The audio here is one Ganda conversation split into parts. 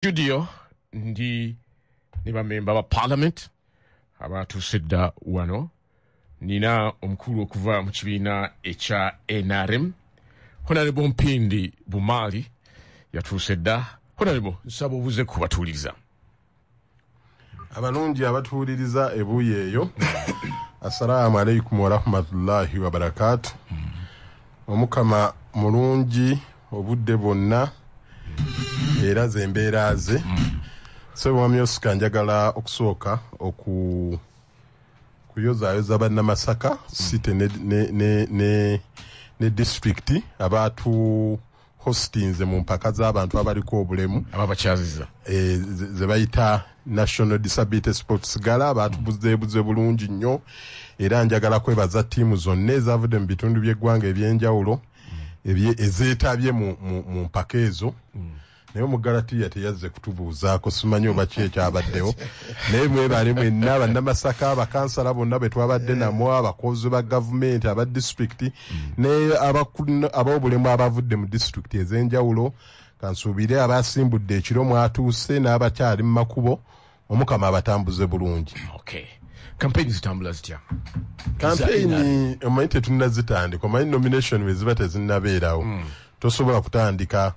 Studio ndi bamemba ba parliament abatusedda wano nina omukulu okuva mu kibiina ekya NRM Honorable Mpindi Bumali yatusedda. Honorable nsaba obuze kubatuuliriza. Abalungi abatuuliriza ebuye eyo. Assalamu alaikum wa rahmatullahi wa barakatuh. Omukama mulungi obudde bonna era zembeera ze. So mwami Oscar njagala okusooka kuyoza bannamasaka city ne district abatu hostinze mu mpaka z'abantu abaliko obulemu ababakyaziza ze bayita National Disability Sports Gala abatubuze bulungi nnyo era njagala kwebaza ttiimu zonna ezavudde mu bitundu by'eggwanga ebyenjawulo ezeetabye mu mpaka ezo. Naye Mugalatiya teyazze kutubuuzaako simanyi oba ki ekyabaddewo naye mwebale mwenna bannamasaka abakansala bonna bwe twabadde namwo abakozi ba gavumenti aba disitulikiti ne ab'obulemu abavudde mu disitulikiti ez'enjawulo kansuubire abasimbudde ekiro mwatuuse n'abakyali mu makubo omukama abatambuze bulungi. Okay. Campaign zitambula zitya? Campaign omanyi tetunnazitandika omanyi nomination bwe ziba tezinnabeerawo tosobola kutandika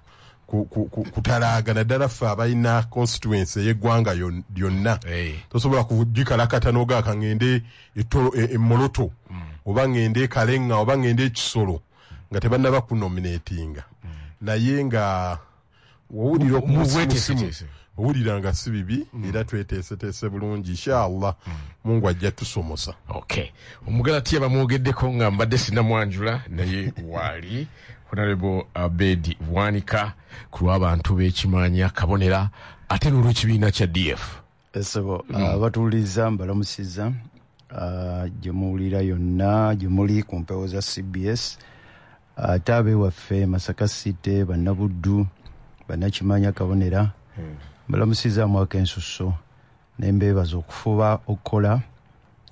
kutalagana ddala ffe abalina constituency ey'eggwanga lyonna tosobola kugikalakata n'ogaaka ngende emmoloto oba ngende kalenga oba ngende ekisolo nga tebannaba kunominatinga naye nga wawulira okumusimu owulira nga si bibi era tweteeseteese bulungi inshallah Mungu ajja tusomosa. Okay. Omugalatiya bamwogeddeko nga mbadde sinnamwanjula naye waali Honorable Abedi Bwanika ku lw'abantu b'ekimanya kabonera ate n'olw'ekibiina kya DF. Esebo abatuuliza mbalamusiza gye muwulira yonna gye muli ku mpewo za CBS ate ab'ewaffe Masaka City bannabuddu bannakimanya kabonera mbalamusiza mwaka ensusso n'embeebaza okufuba okukola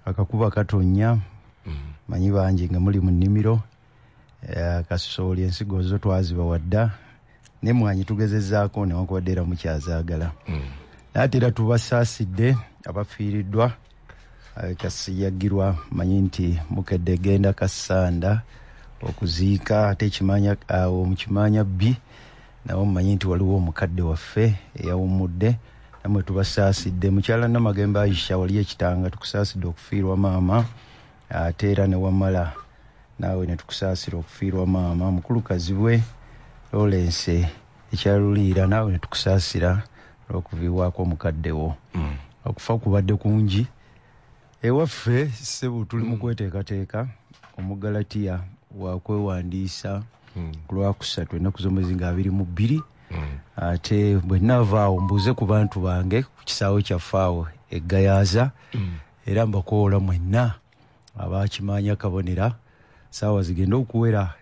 akakuba katonya manyi bangi nga muli mu nnimiro kasooli ensigo zo twaziba wadda ne mwanyi tugezezzaako newankubadde era mukyazaagala naate era tubasaasidde abafiiriddwa kasiyagirwa manyi nti mukedde genda Kasanda okuziika ate ekimanya awo mukimanya bbi nawo mumanyi nti waliwo omukadde waffe eyawummudde namwe tubasaasidde mukyala Namagembe Aisha wali ekitanga tukusaasidde okufiirwa maama ate era ne Wamala naawe ne tukusaasira okufiirwa maama mukulukazi bwe Lawrence ekyaluliira naawe ne tukusaasira okuviibwako omukaddewo okufa kubadde kungi ewaffe ssebu tuli mu kweteekateeka Omugalatiya wakwewandiisa ku Lwakusatu ennaku z'omwezi nga 22 ate bwe navaawo mbuuze ku bantu bange ku kisaawe kyaffe awo eGayaza era mbakoola mwenna abakimanya kabonera saawa zigenda okuwera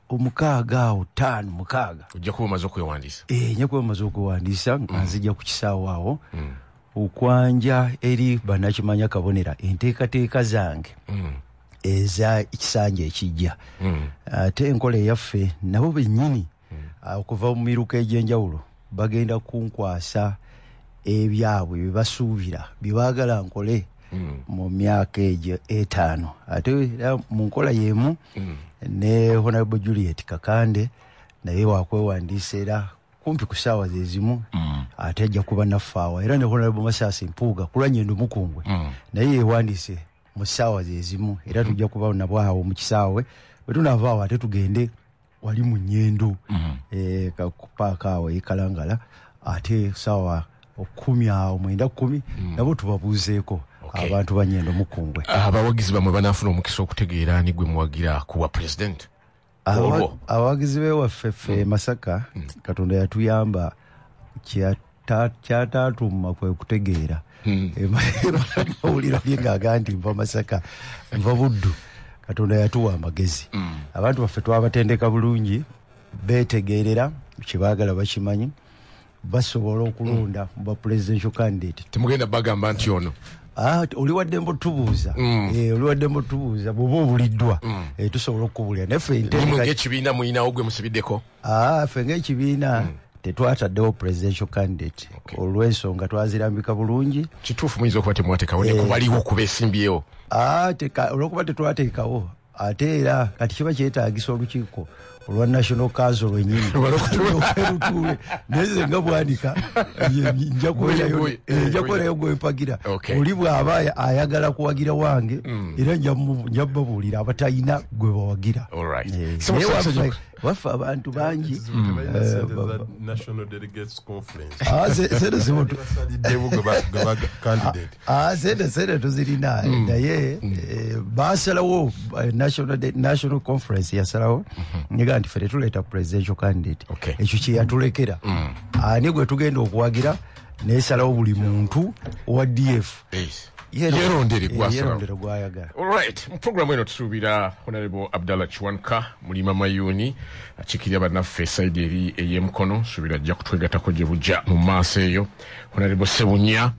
6 ojja kuba omaze okwewandiisa. Nja kuba omaze okwewandiisa nga nzija ku kisaawe awo okwanja eri bannakimanya kabonera enteekateeka zange eza ekisanja ekijja ate enkola eyaffe nabo bennyini okuva mu miruka egy'enjawulo bagenda kunkwasa ebyabwe bye basuubira bye baagala nkole mu myaka egyo 5 ate mu nkola y'emu ne Honorable Juliet Kakande naye wakwewandiisa era kumpi ku ssaawa zezimu ate ajja kuba naffaawa era ne Honorable Masasi Mpuuga ku Lwanyendo Mukungwe naye yeewandiise mu ssaawa zezimu era tujja kuba nabo awo mu kisaawe bwe tunaavaawo ate tugende wali mu Nnyendo kakupaaka awo ekalangala ate ssaawa 10 awo 9-10 nabo tubabuuzeeko abantu ba Nnyendo Mukungwe. Abawagizi bamwe banaafuna omukisa okutegeera ani gwe muwagira ku bwa president. Abawagizi b'ewaffe Masaka Katonda yatuyamba kyataatuma kwe kutegeera mawulira lyengaga nti nva Masaka nva Buddu Katonda yatuwa amagezi abantu baffe twabatendeka bulungi beetegeerera kyebaagala bakimanyi basobola okulonda ba presidential candidate. Temugenda bagamba nti ono oli wadde mbotubuuza oli wadde mbotubuuza bw'oba obuliddwa tusobola okukubulira neffe ekibiina muyinawo gwe musibiddeko ffe ng'ekibiina tetwataddewo presidential candidate olw'ensonga twazirambika bulungi. Kituufu muyinza okuba temwateekawo ne kubaliwo okuba esimbyewo. Olw'okuba tetwateekawo ate era kati kiba kyetaagisa olukiiko olwa National Council lwennyini olutuule neze nga bwanika nja kubeerayo gwempagira oli bw'aba ayagala kuwagira wange era nja babuulira abatalina gwe bawagira. Waffe abantu bangi sente tuzirina naye basalawo national conference yasalawo nyega nti fere tuleeta presidential candidate ekyo kye yatulekera ani gwe tugenda okuwagira nesalawo buli muntu owa DF yerondere gwayagala. Alright, mu programu eno tusuubira Honorable Abdallah Kiwanuka mulima mayuni akikirya bannaffe side eri ey'emukono suubira ajja kutwegatako gye bujja mu maaso eyo. Honorable Sebunya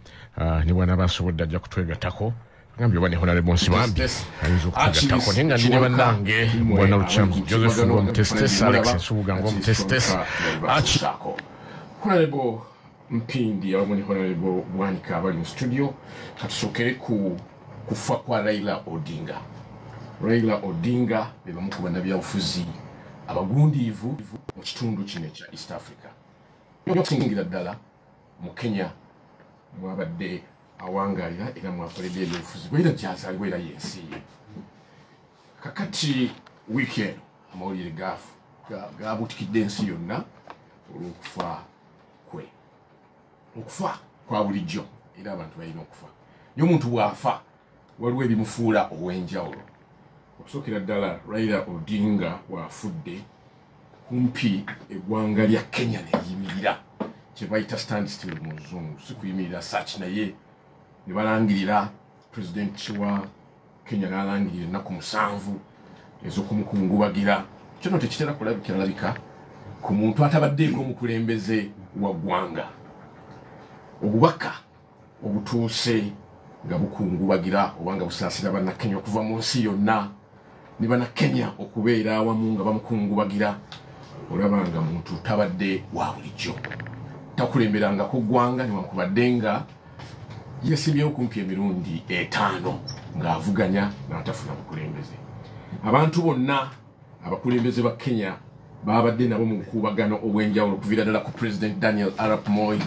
ne bwana basobodde ajja kutwegatako ngambye oba ne Honorable Nsibambi ayinza okutwegatako naye nga ndine bannange bwana Lukyambu Joseph ng'omutesitesi Alex Nsubuga ng'omutesitesi akirako Honorable Mpindi awamu ne Honorable Bwanika abali mu studio. Katusokere ku kufa kwa Raila Odinga. Raila Odinga be bamu ku bannabyabufuzi abagundiivu mu kitundu kino ekya East Africa. Okusingira ddala mu Kenya mwabadde awangaalira era mwakoledde ebyobufuzi bwera gyazaalibwa era yensi ye. Kakati weekend amawulire gabutikidde ensi yonna olw'okufa kwe. Okufa kwa bulijjo era abantu balina okufa. Naye omuntu bw'afa waliwo ebimufuula ow'enjawulo. Okusookera ddala Raila Odinga bw'afudde kumpi eggwanga lya Kenya ne liyimirira kye bayita stand still mu Luzungu, si kuyimirira saaki naye ne balangirira pulezidenti wa Kenya n'alangirira ennaku 7 ez'okumukungubagira. Kino tekitera kulabika ku muntu atabaddeeko omukulembeze wa ggwanga. Obubaka obutuuse nga bukungubagira obanga busaasira bannakenya okuva mu nsi yonna ne bannakenya okubeera awamu nga bamukungubagira. Olaba nga muntu tabadde wa bulijjo, takulemberangako ggwanga newankubadde nga yasimbyewo kumpi emirundi 5 ng'avuganya n'atafuna bukulembeze. Abantu bonna abakulembeze ba Kenya babadde nabo mu bukuubagano obw'enjawulo okuviira ddala ku President Daniel Arap Moi,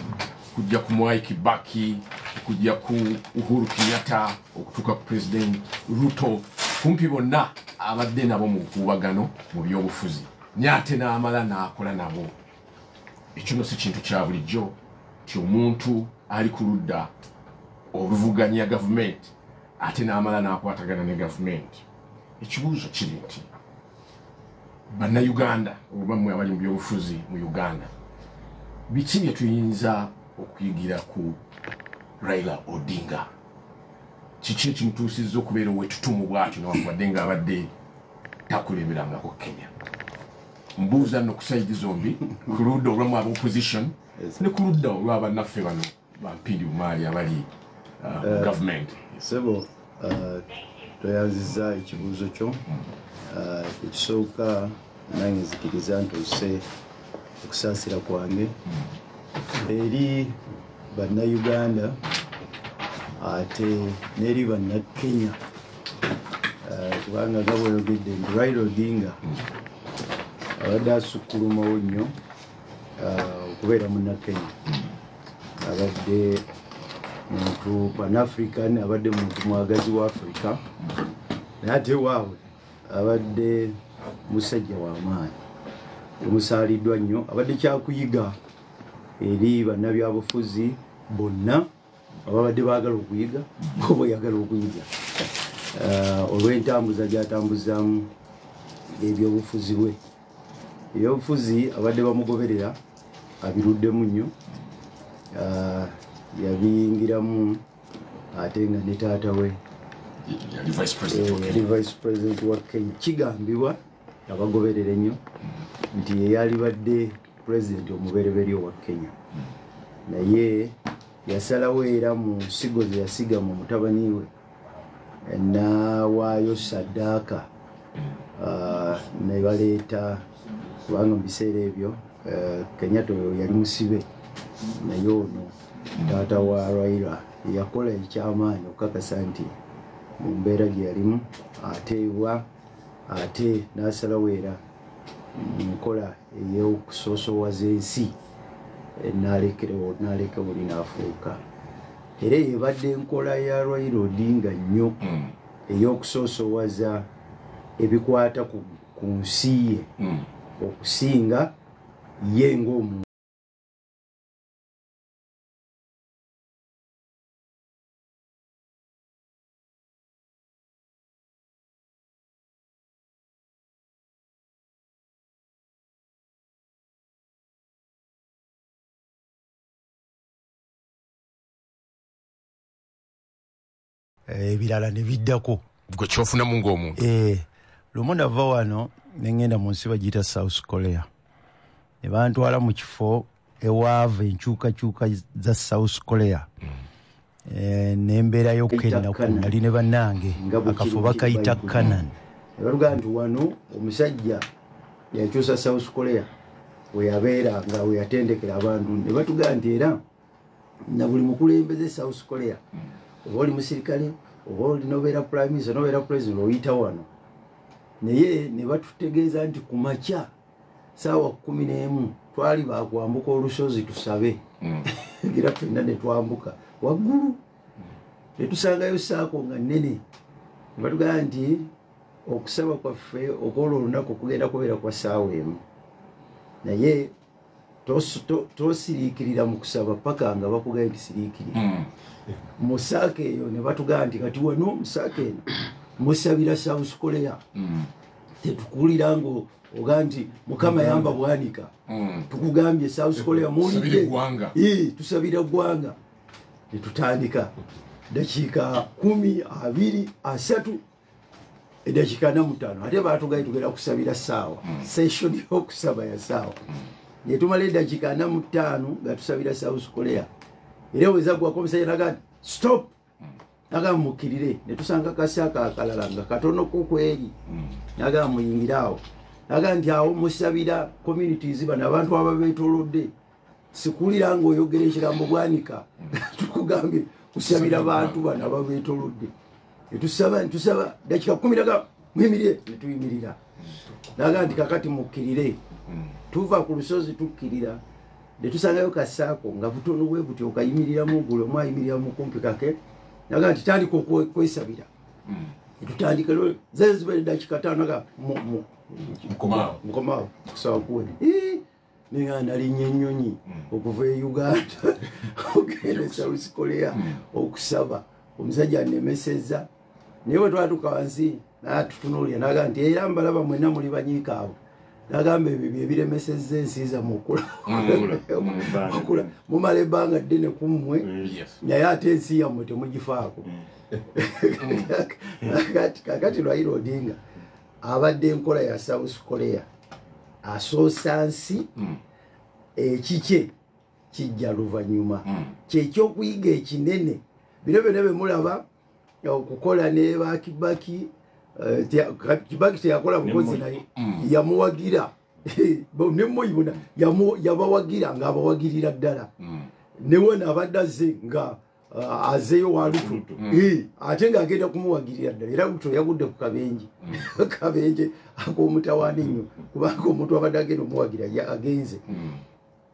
kujja ku Mwai Kibaki, kujja ku Uhuru Kenyatta, okutuuka ku President Ruto. Kumpi bonna abadde nabo mu bukuubagano mu byobufuzi nyate n'amala n'akola nabo. Ekyo si kintu kya bulijjo ti omuntu ali ku ludda oluvuganya gavumenti ate n'amala n'akwatagana ne gavumenti. Ekibuuzo kiri nti bannayuganda oba mmwe abali mu byobufuzi mu Uganda, biki bye tuyinza okuyigira ku Raila Odinga? Kiki ekimutuusizza okubeera owetutumu bw'atyo newankubadde ng'abadde takulemberangako Kenya? Mbuuza nno ku saidi zombi, ku ludda olwamu ab'opposition ne ku ludda olw'abannaffe bano bampindi bumaali abali mu gavumenti. Sebo toyanziza ekibuuzo kyo. Ekisooka nange nzikiriza nti ose okusaasira kwange eri bannayuganda ate n'eri bannakenya, kubanga nga bweyogedde nti Raila Odinga abadde asukkulumawo nnyo okubeera munnakenya. Abadde muntu pan-African, abadde muntu mwagazi wa Africa, naye ate waabwe abadde musajja w'amaanyi omusaaliddwa nnyo. Abadde kyakuyiga eri bannabyabufuzi bonna ababadde baagala okuyiga oba oyagala okuyiga olw'entambuza gy'atambuzaamu ebyobufuzi bwe. Ebyobufuzi abadde bamugoberera abiruddemu nnyo, yabiyingiramu ate nga ne taata we yali vice president wa Kenya. Kigambibwa abagoberere nnyo nti yeyalibadde president omubereberye wa Kenya, naye yasalawo era mu nsigo ze yasiga mu mutabani we n'awaayo saddaaka ne baleeta, kubanga mu biseera ebyo Kenyatta yali musibe naye ono taata wa Raila yakola ekyamaanyi okukakasa nti mu mbeera gye yalimu ateebwa ate n'asalawo era nkola ey'okusoosowaza ensi n'aleka buli n'afuuka era yebadde enkola ya Raila Odinga nnyo ey'okusoosowaza ebikwata ku nsi ye okusinga ye ng'omuntu. Ebirala ne biddako gwe kyofunamu ng'omuntu. Lumu nava wano ne ngenda mu nsi bagiyita South Korea ne bantwala mu kifo ewaava enkyukakyuka za South Korea n'embeera y'okukenda ku nali ne bannange akafo bakayita Kanan. Ne baluga nti wano omusajja yakyusa South Korea we yabeera nga we yatendekera abantu ne batugaa nti era na buli mukulembeze South Korea oba oli musirikale oba oli nobeera prime minister nobeera president oyita wano naye ne batutegeeza nti ku makya saawa 11 twali bakwambuka olusozi tusabe gira ffenna ne twambuka waggulu ne tusangayo saako nga nnene ne batugamba nti okusaba kwaffe okwola olunaku kugenda kubeera kwa saawa emu naye tosiriikirira mu kusaba paka nga bakugamba nti siriikirira musaake eyo ne batugamba nti kati wano musaake eno musabira South Korea tetukuulira ngo oga nti mukama yamba bwanika tukugambye South Korea muulidde tusabira ggwanga ne tutandika dakiika 10, 20, 30 edakiika 45 ate baatugaye tugenda kusabira ssaawa session y'okusaba ya ssaawa ne tumala edakiika 45 nga tusabira South Korea era weza gwako omusajja naga stop naga mukirire ne tusanga kasaka akalala nga katono kukweri naga muyingirawo naga nti awo musabira communities bana abantu ababeetolodde sikulira ngo oyogera ekigambo bwanika tukugambye kusabira abantu bana ababeetolodde tusaba dakika 10 naga muyimirire ne tuyimirira naga nti kakati mukirire tuva ku lusozi tukirira ne tusangayo kasaako nga butono bwe buti okayimiriramu buli omu ayimiriramu kumpi kake naga nti tandika okwesabira tutandika zezibere dakika 5 naga mukomaawo kusaba kuwene ninga nalinnya ennyonyi okuva e Uganda okugenda South Korea okusaba omusajja anemesezza naye bwe twatuuka wansi natutunuulira naga nti era mbalaba mwenna muli banyiikaawo nagamba ebyo ebiremesezza ensi zammwe okula mumala ebbanga ddene ku mmwe naye ate ensi yammwe temugifaako kakati Raila Odinga abadde enkola ya South Korea asoosa nsi ekikye kijja luvannyuma kyekyokuyiga ekinene bino byonna bye mulaba okukola ne bakibaki Kibaki teyakola bukozi naye yamuwagira nemoyibona yabawagira nga abawagirira ddala newe nabaddaze nga azeyo walutu ate nga agenda kumuwagirira ddala era lutu yagudde ku kabenje ak'omutawaana ennyo kubanga omuntu abadde agenda omuwagira agenze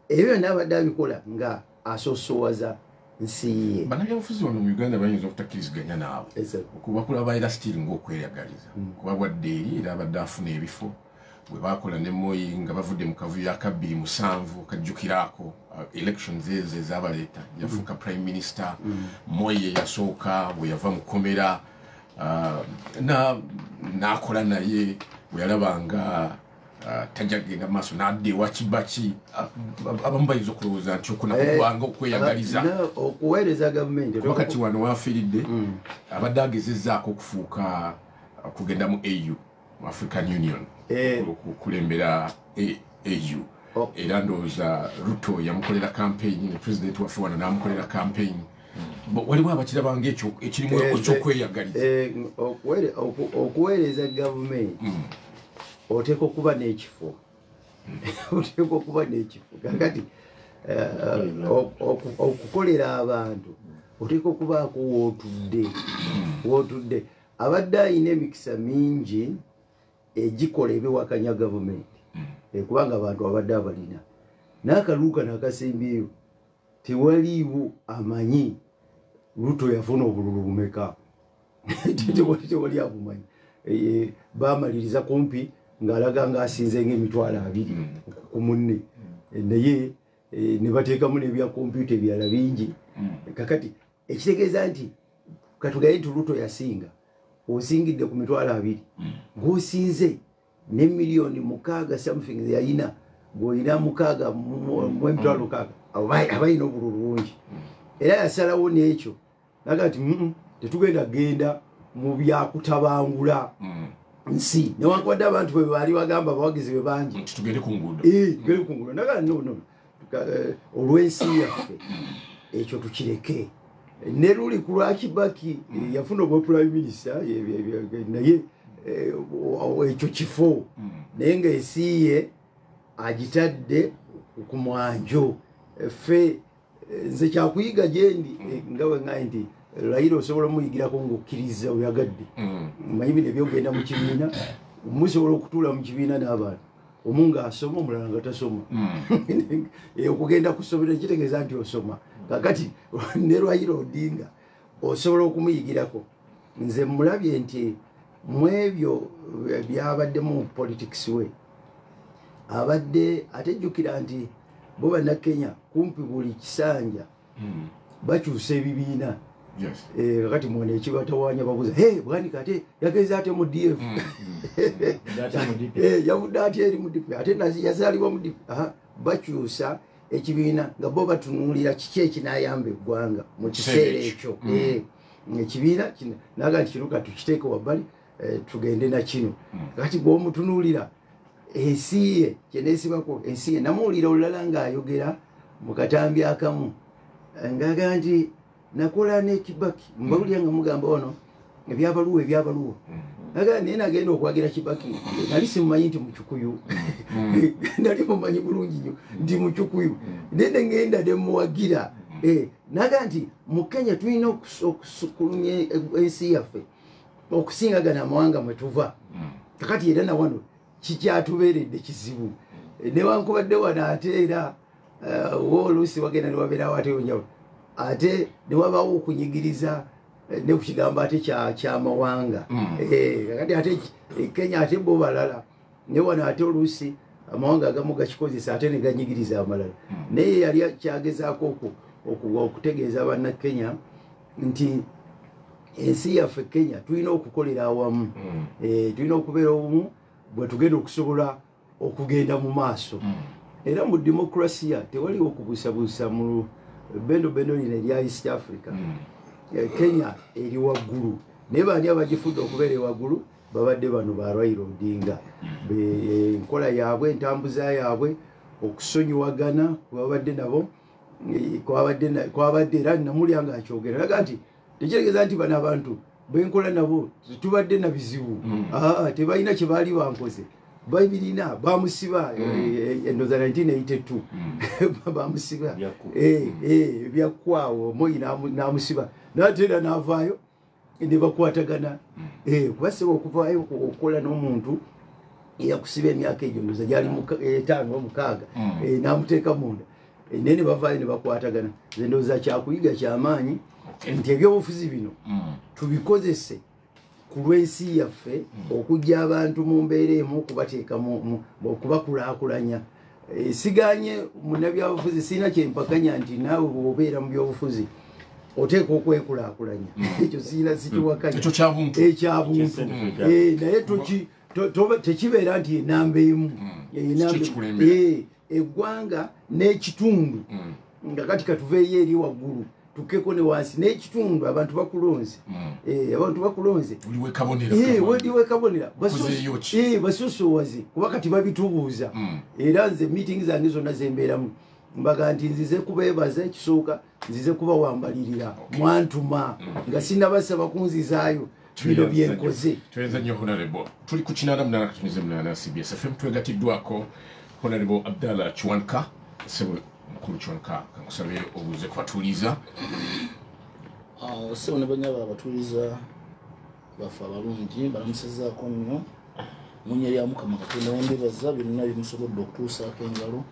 ebyo n'abadde abikola nga asoosowaza nsi ye. Bannabyabufuzi wano mu Uganda bayinza obutakkiriziganya naawe kuba kulaba era sitiri ng'okweyagaliza kuba bwadde eri era abadde afuna ebifo bwe bakola ne Moi nga bavudde mu kavuyo aka 2007 kajjukiraako elections ezo ezabaleeta yafuuka prime minister Moi yasooka bwe yava mu kkomera n'akola naye bwe yalabanga tajagenda maaso n'adda ewa Kibaki abamu bayinza okulowooza nti okunakubanga okweyagaliza okuweereza gavumenti kuba kati wano waafiiridde abadde agezezzaako okufuuka kugenda mu AU mu African Union okulembera AU era ndowooza Ruto yamukolera campaign ne president waffe wano n'amukolera campaign waliwo abakirabanga ekyo ekirimu ekyokweyagaliza okuweereza gavumenti oteeka okuba n'ekifo oteekwa okuba n'ekifo kakati okukolera abantu oteekwa okubaako wootudde abadde ayina emikisa mingi egikola ebiwakanya gavumenti kubanga abantu abadde abalina n'akaluuka nakasembyeyo tewaliiwo amanyi Ruto yafuna obululu bumeka tewali abumanyi bamaliriza kumpi ng'alaga ng'asinze ng'emitwalo 2 ku munne naye ne bateekamu n'ebya kompyuta ebyala bingi kakati ekitegeeza nti katugaye nti Ruto yasinga osingidde ku mitwalo 2 ng'osinze ne miliyoni 6 something yayina ng'olina 6 mu emitwalo 6 abayina obululu bungi era yasalawo n'ekyo naga nti tetugenda genda mu byakutabangula nsi newankubadde abantu bwe baali bagamba abawagizi be bangi tugende ku nguudo tugende ku nguudo naga no olw'ensi yaffe ekyo tukireke ne luli ku lwa Kibaki yafuna obwa prime minister naye ekyo kifo naye ng'ensi ye agitadde ku mwanjo ffe nze kyakuyiga gyendi nga bwe ŋŋambye nti Raila osobola omuyigirako ng'okkiriza oyagadde manyi bino ebyogenda mu kibiina musobola okutuula mu kibiina n'abantu omu ng'asoma omulala nga tasoma okugenda kusomera kitegeeza nti osoma kakati ne Raila Odinga osobola okumuyigirako nze mulabye nti mu ebyo byabadde mu politics we abadde atejjukira nti bo bannakenya kumpi buli kisanja bakyusa ebibiina kakati mwene ekibatawanya babuuza Bwanika ate yagenze ate mu DF yavudde ate eri mu DP ate yazaalibwa mu DP bakyusa ekibiina nga bo batunuulira kiki ekinaayamba eggwanga mu kiseera ekyo ekibiina naga nti kiruka tukiteeke wabbali tugende na kino kati bw'omutunuulira ensi ye kyeneesibako ensi ye namuwulira olulala ng'ayogera mu katambi akamu ngaga nti nakola ne Kibaki mbawulira nga mugamba ono ebyabaluwa naga naye nagenda okwagira Kibaki nali simumanyi nti Mukyukuyu nali mumanyi bulungi nnyo nti Mukyukuyu nene ngenda ne muwagira naga nti mu Kenya tulina okusukulumya ensi yaffe okusingagana amawanga mwe tuva kakati era na wano kikyatubeeredde kizibu newankubadde wano ate era oluusi wagenda ne wabeerawo ate onjawulo ate ne wabaawo okunyigiriza ne ku kigambo ate kyamawanga kakati ate Kenya ate bo balala ne wano ate oluusi amawanga agamu gakikozesa ate ne ganyigiriza amalala naye yali kyagezaako okutegeeza bannakenya nti ensi yaffe Kenya tulina okukolera awamu tulina okubeera obumu bwe tugenda okusobola okugenda mu maaso era mu demokrasiya tewaliwo okubuusabuusa mu bendo lino erya East Africa Kenya eri waggulu naye baani abagifudde okubeera ewaggulu babadde bano ba Raila Odinga enkola yaabwe entambuza yaabwe okusonyiwagana babadde nabo kwabadde era namulya nga akyogera naga nti tekitegeeza nti bano abantu bwenkola nabo tubadde na bizibu tebalina kye baali bankoze babirina bamusiba endoza 1982 bamusiba byakwawo Moi namusiba nateera n'avaayo ne bakwatagana kubaseba okuvaayo okukola n'omuntu eyakusiba emyaka egyo ndoza gyali 5 mu 6 n'amuteeka munda naye ne bavaayo ne bakwatagana ndoza kyakuyiga kyamaanyi nti ebyobufuzi bino tubikozese ku lw'ensi yaffe okujja abantu mu mbeera emu okubateeka okubakulaakulanya siganye munnabyabufuzi sirina kyempakanya nti naawe bw'obeera mu byobufuzi oteeka okwekulaakulanya ekyo sirina sikiwakanya ekyabuntu naye tekibeera nti enamba emu eggwanga n'ekitundu nga kati katuveeyo eri waggulu tukeko ne wansi n'ekitundu abantu bakulonze wediwe kabonera basosowaze kuba kati babitubuuza era nze meeting zange zonna zembeeramu mbaga nti nzize kubeebaza ekisooka nzize kubawambalirira mwantuma nga sinabasaba kunzizaayo bino byenkoze tuweza nnyo honorable tuli ku 88 CBS FM twegatiddwako Honorable Abdallah Chwanka sebo mukulu Chwanka kankusabe obuze kwatuliza sebo ne banyaba abatuliza bafa balungi balamusizaako nnyo munyeri ya Mukama Katonda wembibaza byonna bimusobodde okutuusaako engalo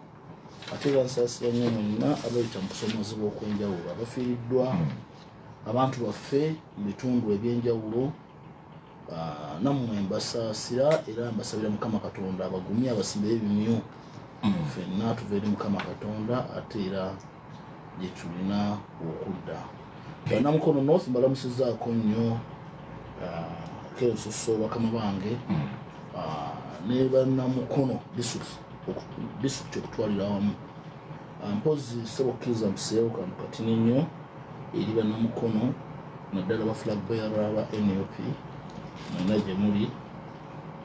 ate bansaasira nnyo mwenna abayita mu kusomozebwa okw'enjawulo abafiiriddwa abantu baffe mu bitundu eby'enjawulo nammwe mbasaasira era mbasabira Mukama Katonda abagumye abasimbe ebimyu ffenna tuva eri Mukama Katonda ate era gye tulina okudda Namukono North mbalamusizaako nnyo Keososo bakama bange ne Namukono district okutwalira awamu mpozi sebokkiriza mpiseewo kano kati nnyo eri Namukono naddala ba flag bearer aba NUP mwena gye muli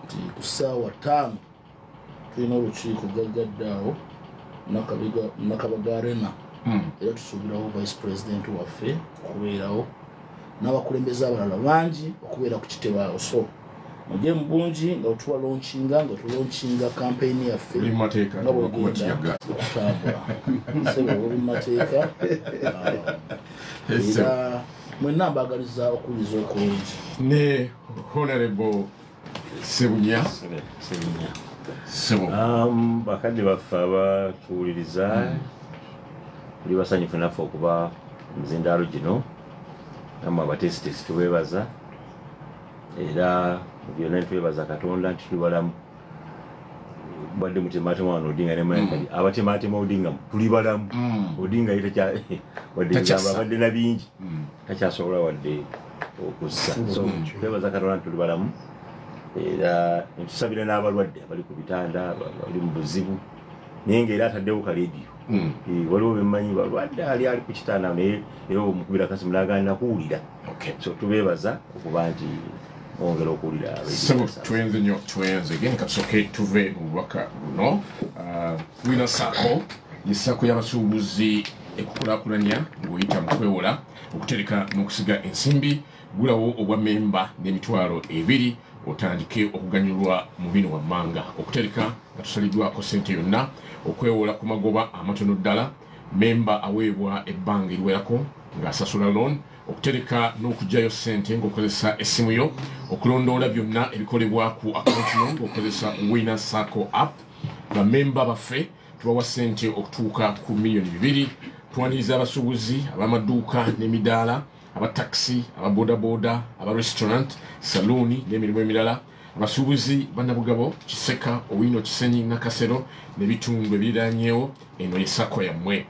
nti ku ssaawa 5 tulina olukiiko gaggaddaawo Nakabaga Arena era tusuubirawo vice president waffe okubeerawo n'abakulembeze abalala bangi okubeera ku kitebaawo so mujje mu bungi nga tuwalaunchinga nga tulaunchinga campaign yaffe nga bwegenda okutambula sebo bimateeka era mwenna mbagaliza okuwuliza okulungi ne Honorable Sebunya sebo bakadde baffe abatuwuliriza tuli basanyufu naffe okuba muzindaalo gino namwe abatesitesi tubeebaza era byonna nitwebaza Katonda nti tuli balamu badde mutematema wano Odinga nemayakali abatematema Odinga tuli balamu Odinga abadde na bingi takyasobola wadde okussa so twebaza Katonda tuli balamu era ntusabira n'abalwadde abali ku bitanda bali mu buzibu naye ng'era ataddewo ka leediyo waliwo bemmanyi balwadde ali ku kitanda naye era omukubira kasimu n'agaana kuwulira so tubeebaza okuba nti ongera okuwulira twenze nnyo twenze geni katusooke tuve mu bubaka buno wina sako ye sako y'abasuubuzi ekukulaakulanya ng'oyita mu kwewola okutereka n'okusiga ensimbi gulawo obwa memba n'emitwalo 2 otandike okuganyulwa mu bino wammanga okutereka nga tusaliddwako ssente yonna okwewola ku magoba amatono ddala memba aweebwa ebbanga eriwerako ng'asasula loan okutereka n'okugyayo ssente ng'okozesa essimu yo okulondoola byonna ebikolebwa ku akaunti yo ng'okozesa Winner Sacco app bamemba baffe tubawa ssente okutuuka ku miliyoni 2 tuwaniriza abasuubuzi ab'amaduuka n'emidaala abataxi ababodaboda abarestaurant salooni n'emirimu emirala abasuubuzi bannabugabo Kiseka Owino Kisenyi Nakasero n'ebitundu ebiriraanyeewo eno ye Sacco yammwe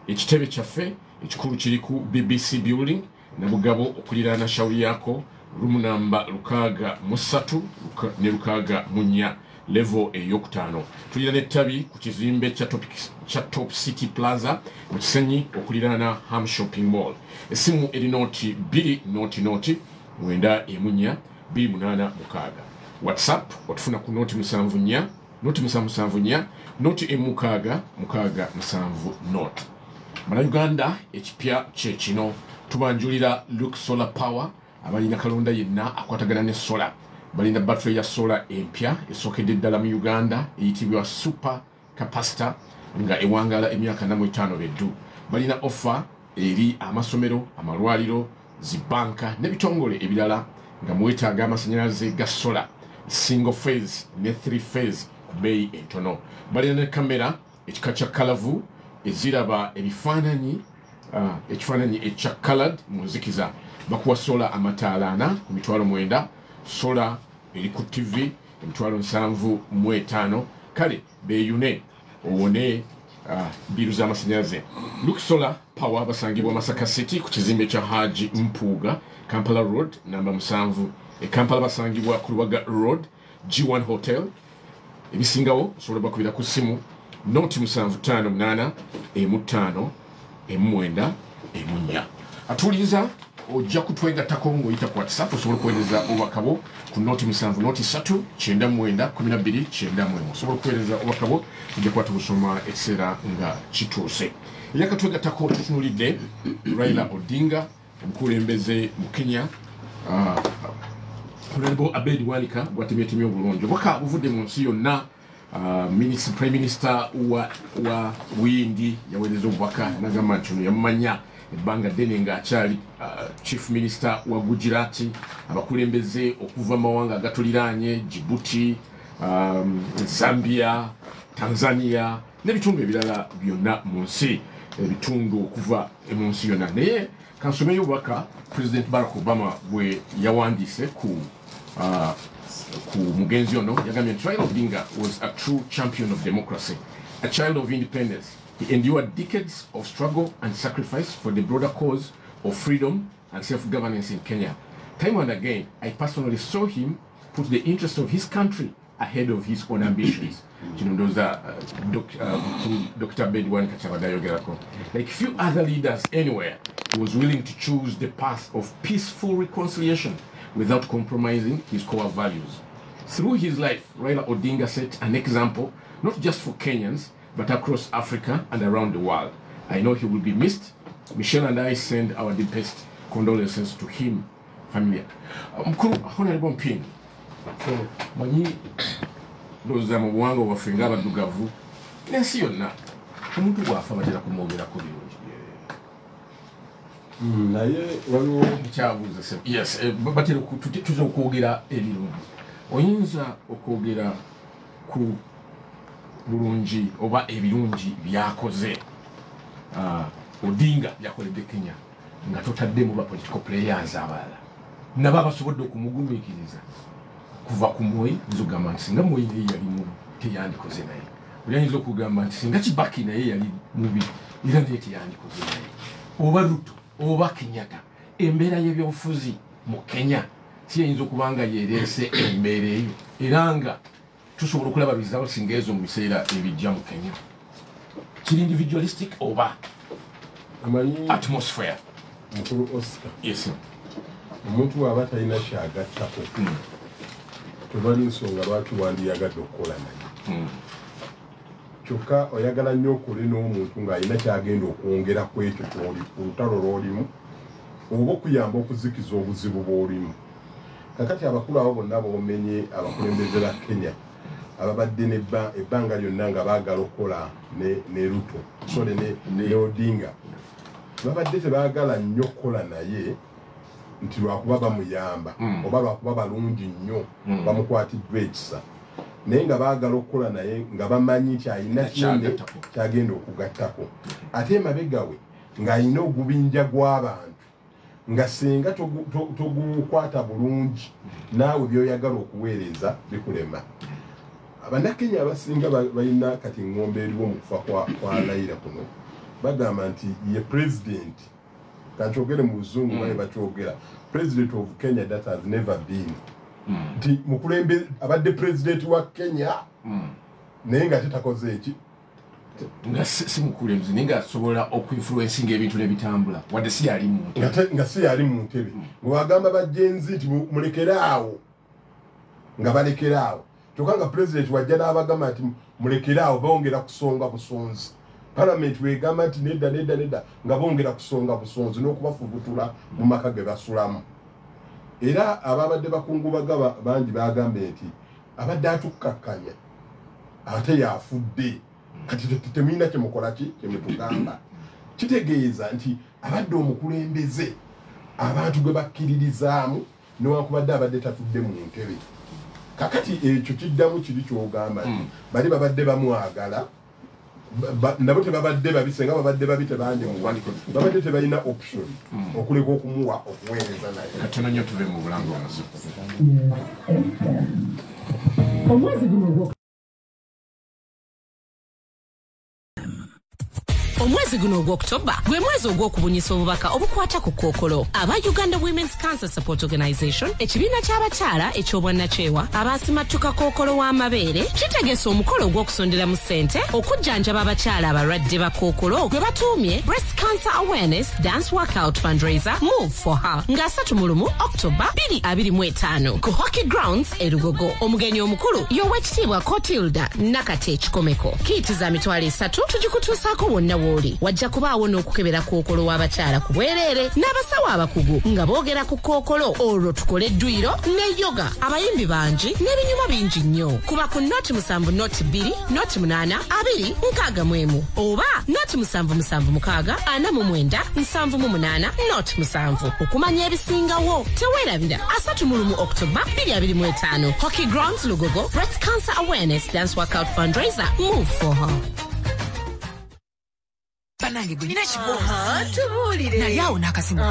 ekitebe kyaffe ekikulu kiri ku BBC building nabugabo okuliraana shawuli yako room namba 63 ne 64 level ey'okutaano tulira n'ettabi ku kizimbe kya Top City Plaza mu Kisenyi okuliraana Ham Shopping Mall essimu erinoti 2 mwenda emunya 286 WhatsApp otufuna ku noti 74 noti 774 noti emukaga 7 note Uganda ekipya kye kino tubanjulira Luke Solar Power abalina kalonda yenna akwatagana ne solar balina battery ya solar empya esookedde ddala mu Uganda eyitibwa super capacitor nga ewangala emyaka 5 beddu balina offer eri amasomero amalwaliro zibanka n'ebitongole ebirala nga mwetaaga amasannyalaze ga solar single phase ne 3 phase ku bbeeyi entono balina ne kamera ekika kya kalavu eziraba ebifaananyi ekifaananyi ekya colored mu nzikiza bakuwa sola amataala 4 ku mitwalo 9 sola eri ku TV emitwalo 75 kale beeyune owone biru z'amasannyalaze Luke Solar Power basangibwa Masaka City ku kizimbe kya Haji Mpuuga Kampala Road namba 7 Kampala basangibwa ku Lubaga Road G1 Hotel ebisingawo osobola bakubira ku simu noti 758 5 9 atuliza ojja kutwegattako ng'oyita ku WhatsApp osobola okuweereza obubakabo ku noti 7 noti 3 99 12 91 osobola okuweereza obubakabo tujja kuba tubusoma ekiseera nga kituuse era katwegattako tutunulidde Raila Odinga omukulembeze mu Kenya Honorable Abedi Wanika bwatemyetemye obulungi obubaka buvudde mu nsi yonna Prime Minister wa Windi yaweereza obubaka n'agamba nti ono yamumanya ebbanga ddene ng'akyali Chief Minister wa Gujarat, abakulembeze okuva amawanga agatuliraanye Djibouti, Zambia, Tanzania n'ebitundu ebirala byonna mu nsi, ebitundu okuva mu nsi yonna. Naye kansomeyo obubaka President Barack Obama bwe yawandiise ku mugenzi ono, yagambye nti Raila Odinga was a true champion of democracy, a child of independence. He endured decades of struggle and sacrifice for the broader cause of freedom and self-governance in Kenya. Time and again, I personally saw him put the interest of his country ahead of his own ambitions. Those are Dr. Bedwan Kachabadayogerako. Like few other leaders anywhere, he was willing to choose the path of peaceful reconciliation without compromising his core values. Through his life, Raila Odinga set an example, not just for Kenyans, but across Africa and around the world. I know he will be missed. Michelle and I send our deepest condolences to him, family. Honorable Mpin, manyi loza mu buwanga waffe ng'abaddugavu n'ensi yonna omuntu bw'afa batera kumwogerako birungi. Naye waliwo kyabuuza se yes batera tuza okwogera ebirungi. Oyinza okwogera ku bulungi oba ebirungi byakoze Odinga byakoledde Kenya nga totaddemu ba political players abalala nabo abasobodde okumugumiikiriza kuva ku Moi. Nzogamba nti singa Moi naye yali mubi teyandikoze naye, oyinza okugamba nti singa Kibaki naye yali mubi era naye teyandikoze naye, oba Ruto oba Kenyatta. Embeera y'ebyobufuzi mu Kenya siyinza okubanga yereese embeera eyo era nga tusobola okulaba results ng'ezo mu biseera ebijja mu Kenya. Kiri individualistic oba atmosphere. Mukulu Oscar, Yes. omuntu aba talina kyagattako tebali nsonga lwaki wandiyagadde okukola naye, kyokka oyagala nnyo okole n'omuntu ng'alina kyagenda okwongera ku ekyo ky'oli ku lutalo lw'olimu oba okuyamba okuzikiza obuzibu bw'olimu. Kakati abakulu abo bonna boomenye abakulembeze ba Kenya ababadde ebbanga lyonna nga baagala okukola ne Ruto sole ne Odinga, babadde tebaagala nnyo okukola naye nti lwakuba bamuyamba oba lwakuba balungi nnyo bamukwatiddwa ekisa, naye nga baagala okukola naye nga bamanyi nti alina kinene kyagenda okugattako. Ate emabega we ng'alina ogubinja gw'abantu nga singa togukwata bulungi naawe byoyagala okuweereza bikulema. Abannakenya abasinga balina kati ngombe eriwo mu kufa kwa Raila kuno bagamba nti ye president, kankyogere mu Luzungu bale bakyogera president of Kenya that has never been. Nti mukulembe abadde president wa Kenya naye nga tetakoze eki nga si mukulembeze naye nga asobola okuinfluencinga ebintu nebitambula wadde si yali mu ntebe. nga si yali mu ntebe wagamba bajenzi nti mulekeraawo nga balekeraawo, kyokka nga president wajja n'abagamba nti mulekeraawo bongera kusonga busonzi. Parliament wegamba nti nedda nga bongera kusonga busonzi n'okubafubutula mu maka ge basulamu. Era ababadde bakungubaga bangi bagambe nti abadde atukkakkanya ate yafudde kati temulina kyemukola ki kyemutugamba. Kitegeeza nti abadde omukulembeze abantu gwe bakkiririzaamu newankubadde abadde tatudde mu ntebe. Kakati ekyo kiddamu kiri kyogamba nti bali babadde bamwagala nabo tebabadde babi, senga babadde babi tebandimuwa, babadde tebalina option okuleka okumuwa okuweereza naye. Katono nnyo tuve mu bulango omwezi guno omwezi guno ogw'October gwe mwezi ogw'okubunyisa obubaka obukwata ku kkookolo. Aba Uganda Women's Cancer Support Organization, ekibiina ky'abakyala eky'obwannakyewa abasimattuka kkookolo w'amabeere, kitegeesa omukolo ogw'okusondera mu ssente okujjanjaba abakyala abalwadde ba kkookolo gwe batuumye Breast Cancer Awareness Dance Workout Fundraiser Move for Her nga 31 October 2025 ku Hockey Grounds e Lugogo. Omugenyi omukulu y'Oweekitiibwa Kotilda Nakate Kikomeko. Kiiti za mitwalo 3 tugikutuusaako wonna woli wajja kubaawo n'okukebera kookolo w'abakyala ku bwereere n'abasawo abakugu nga boogera ku kookolo olwo tukole edduyiro ne yoga abayimbi bangi n'ebinyuma bingi nnyo kuba ku noti 7 noti 2 noti 8 2 nkaaga mwemu oba noti 776 49 78 noti 7 okumanya ebisingawo teweerabira 31 October 2025 Hockey Grounds Lugogo Breast Cancer Awareness Dance Workout Fundraiser Move for Her. Banange gwe nina kiboozi tubulire naye awo n'akasimu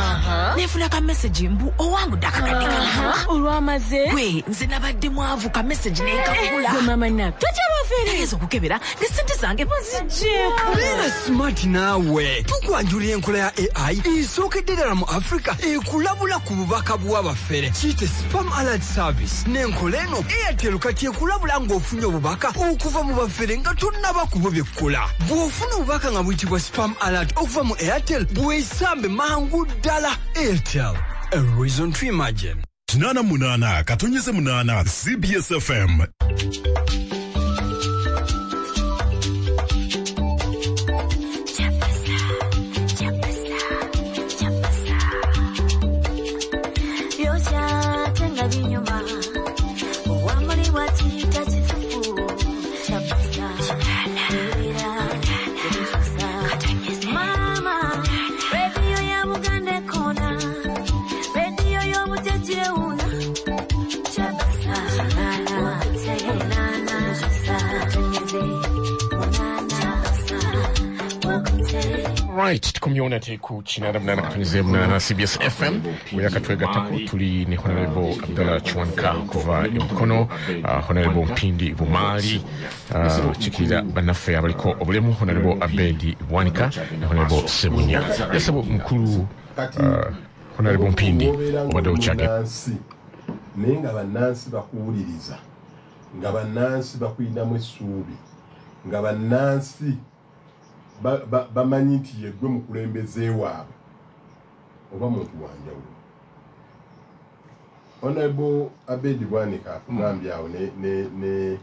nefuna ka message mbu owangu dakakadikana olwamaze gwe nze nabadde mwavu ka message nenkakula gwe mama na tokyabafere ezo kukebera ne sente zange bazijje Bina smart nawe tukwanjulira enkola ya AI isookedde ddala mu Africa ekulabula ku bubaka bw'abafere kiyite spam alert service n'enkola eno Airtel kati ekulabula ng'ofunye obubaka okuva mu bafere nga tonnaba kubo byekkola bw'ofuna obubaka nga buyitibwa spam alert okuva mu Airtel bwesambe mangu ddala Airtel a reason to imagine 88 katonyeze 8 CBS FM Right, community ku Chinara mnana katunize mnana CBS FM uyakatwegatako tuli ni Honorable Abdallah Chwanka kuva Mkono Honorable Mpindi Bumali chikira banafe abaliko obulemu Honorable Abedi Bwanika na Honorable Sebunya yasabu mkulu Honorable Mpindi obadde uchage nenga banansi bakuwuliriza nga banansi bakuyinamu essuubi nga banansi bamanyi nti yegwe mukulembeze waabwe oba muntu wanjawulo Honorable Abedi Bwanika akugambye awo ne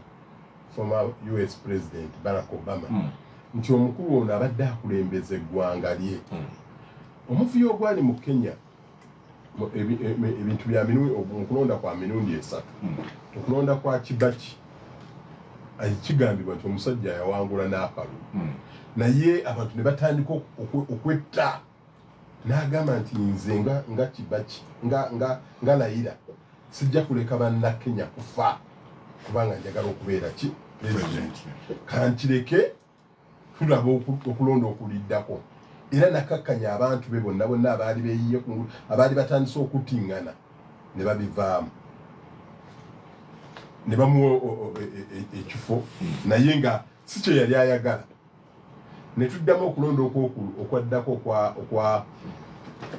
former US President Barack Obama nti omukulu ono abadde akulembeze eggwanga lye omuvuyo ogwali mu Kenya ebintu bya okulonda kwa mirundi esatu okulonda kwa Kibaki kigambibwa nti omusajja yawangula n'akalulu naye abantu ne batandika okwetta n'agamba nti nze nga Kibaki nga Raila sijja kuleka banna Kenya kufa kubanga njagala okubeera ki president kankireke tulaba okulonda okuliddako era nakakkanya abantu be bonna abaali beeyiye abaali batandise okutingana ne babivaamu ne bamuwa ekifo naye nga si kye yali ayagala ne tuddamu okulonda okwaddako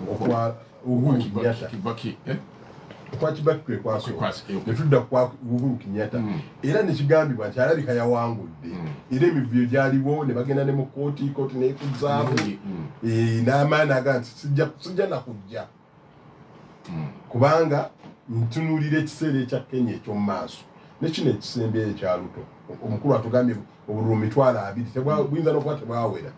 okwa Uhuru Kenyatta okwa Kibaki kwe kwaso ne tudda kwa Uhuru Kenyatta era nekigambibwa nti alabika yawangudde era emivuyo gyaliwo ne bagenda ne mu kooti neekuzzaamu n'amaani aga nti sijja nakujja kubanga ntunuulira ekiseera ekya Kenya eky'omu maaso nekino ekisembeyo ekya Ruto omukulu atugambye obululu 200 buyinza n'okuba tebwawera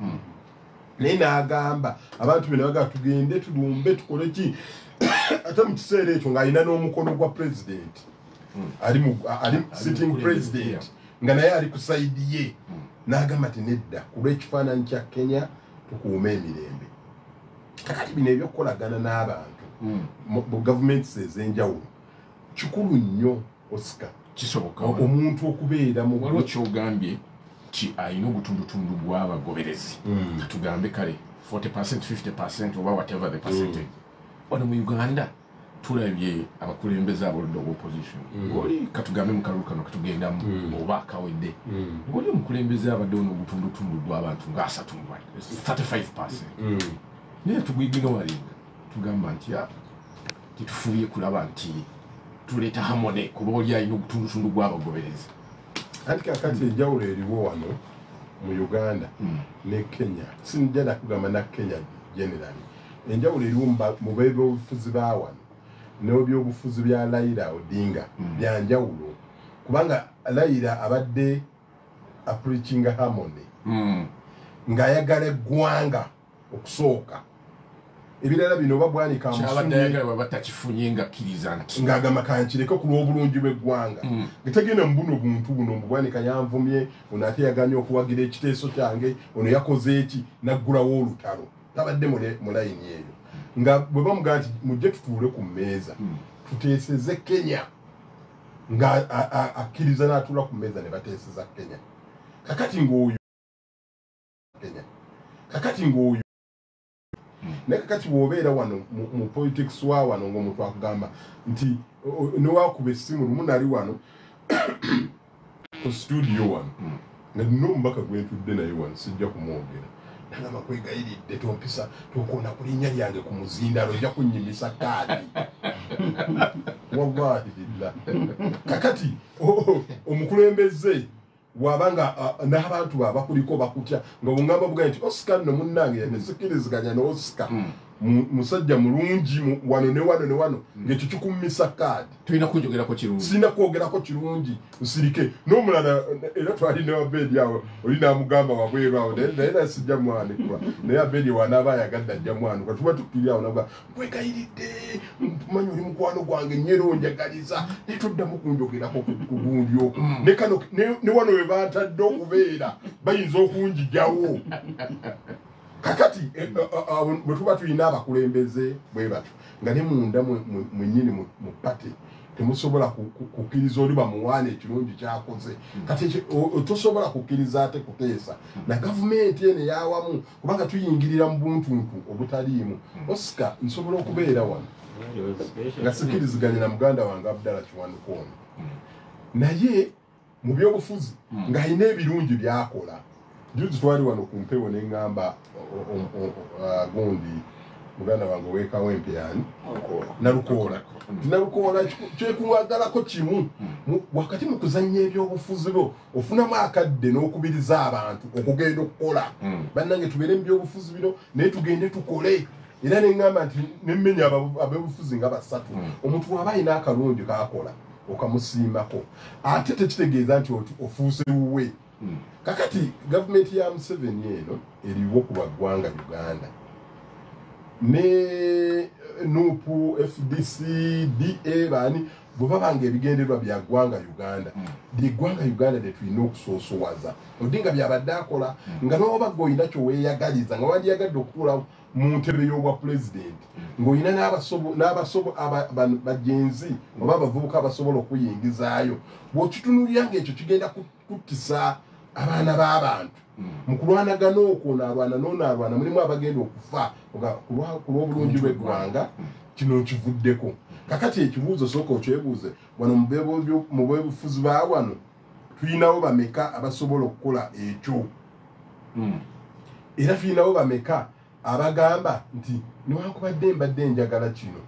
naye n'agamba abantu be ne baga tugende tulumbe tukole ki ate mu kiseera ekyo ng'alina n'omukono gwa president ali sitting president nga naye ali ku saidi ye n'agamba ti nedda kulw'ekifaananyi kya Kenya tukuume emirembe kakati bino ebyokukolagana n'abantu mu gavumenti ez'enjawulo kikulu nnyo Oscar kisoboka omuntu okubeera mu waliwo kyogambye ki ayina obutundutundu bw'abagoberezi tugambe kale 40% 50% oba whatever the percentage wano mu Uganda tulabye abakulembeze aboludde opposition ngoli katugambe mu kalulu kano katugendamu oba akawedde ngoli omukulembeze abadde n'obutundutundu bw'abantu nga 35% naye tugwigino walinga tugamba nti titufuye kulaba nti tuleeta hamone kuba oli alina obutundutundu bw'abagoberezi anti kakati enjawulo eriwo wano mu Uganda ne Kenya sinjja nakugamba na Kenya generally enjawulo eriwo mu b'ebyobufuzi ba wano n'ebyobufuzi bya Raila Odinga bya njawulo kubanga Raila abadde preaching harmony ng'ayagala eggwanga okusooka ebirala bino babwanika ng'agamba kankireke ku lw'obulungi bw'eggwanga ngetagenda mu buno buntu buno mbubwanika yanvumye ono ate yaganye okuwagira ekiteeso kyange ono yakoze eki naggulawo olutalo tabadde mu layini eyo nga bwe bamugaa nti mujje tutuule ku mmeeza tuteeseze Kenya nga akkiriza n'atuula ku mmeeza ne bateeseza Kenya kakati ng'oyo naye kakati bw'obeera wano mu politics wa wano ng'omuntu akugamba nti newakuba essimu lumu nali wano ku studio wano nga nina omubaka gwentudde naye wano sijja kumwogera nagamba kwegayiridde tompisa tokoona ku linnya lyange ku muzindalo ojja kunnyimisa kaadi wallahi billah kakati omukulembeze wabanga n'abantu abakuliko bakutya nga bungamba buga nti Oscar no munnange yanezikiriziganya ne Oscar musajja mulungi wano ne wano ng'ekyo kikummisa kaadi tulina kunjogerako kirungi sina kwogerako kirungi nsirike n'omulala era twali ne Abedi awo oli n'amugamba wabweru awo naye nasijja mwanikula naye Abedi wanaaba ayagadde ajja mwanuka tuba tukiri awo nabwa nkwegayiridde mmanyi oli mukwano gwange nyero njagaliza naye toddamu kunjogerako ku gundi okwo ne wano we bantadde okubeera bayinza okunjijawo kakati bwe tuba tulina abakulembeze bwe batyo nga ne munda mwennyini mu pate temusobola kukkiriza oli bamuwaana ekirungi kyakoze kati tosobola kukkiriza ate kuteesa na gavumenti eno eyawamu kubanga tuyingirira mu buntuntu obutaliimu Oscar nsobola okubeera wano nga sikiriziganye na muganda wange Abdallah Kiwanuka ono naye mu byobufuzi ng'alina ebirungi byakola juzi twali wano ku mpewo ne ŋŋamba gundi muganda wange weekawo empeyani nalukoola kyekuwagalako kimu wakati mu kuzannya ebyobufuzi bwo ofunamu akadde n'okubiriza abantu okugenda okukola bannange tubeere mu byobufuzi bino naye tugende tukole era ne ŋŋamba nti nemmenya ab'obufuzi nga basatu omuntu waba alina akalungi kaakola okamusiimako ate tekitegeeza nti ofuuse wuwe kakati gavumenti ya Museveni eno eriwo ku baggwanga Uganda ne NUP FDC DA bani bwe babanga ebigendererwa bya ggwanga Uganda ly'eggwanga Uganda lyetulina okusoosowaza odinga byabadde akola nga n'oba gweolina kyoweeyagaliza nga wandyagadde okutuula mu ntebe y'obwa pulezidenti ng'olina bajenzi oba abavubuka abasobola okuyingizaayo bw'okitunulira ng'ekyo kigenda kuttisa abaana b'abantu mu kulwanagana okwo n'alwana mulimu abagenda okufa ku lw'obulungi bw'eggwanga kino nkivuddeko kakati ekibuuzo sooka okyebuuze wano mu bwebufuzi ba wano tulinawo bameka abasobola okukola ekyo era tulinawo bameka abagamba nti newankubadde mbadde njagala kino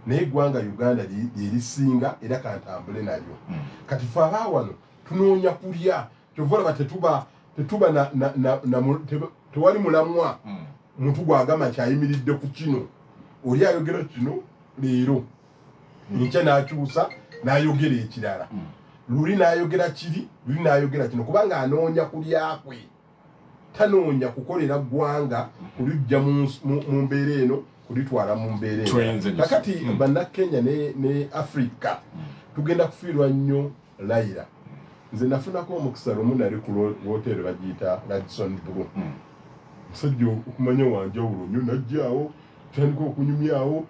naye eggwanga Uganda lyerisinga era kantambule nalyo kati fe aba wano tunoonya kulya kyova olaba tewali mulamwa muntu gwagamba nti ayimiridde ku kino oli ayogera kino leero nkya n'akyusa n'ayogera ekirala luli n'ayogera kiri luli n'ayogera kino kubanga anoonya kulyakwe tanoonya kukolera ggwanga kulijja mu mbeera eno kulitwala mu mbeera eno kakati bannakenya ne Africa tugenda kufiirwa nnyo Laira nze nafunako omukisa lumu nali ku woteeri bagiyita Radisson Blu musajja okumanya wanjawulo nnyo najjaawo tutandika okunyumyawo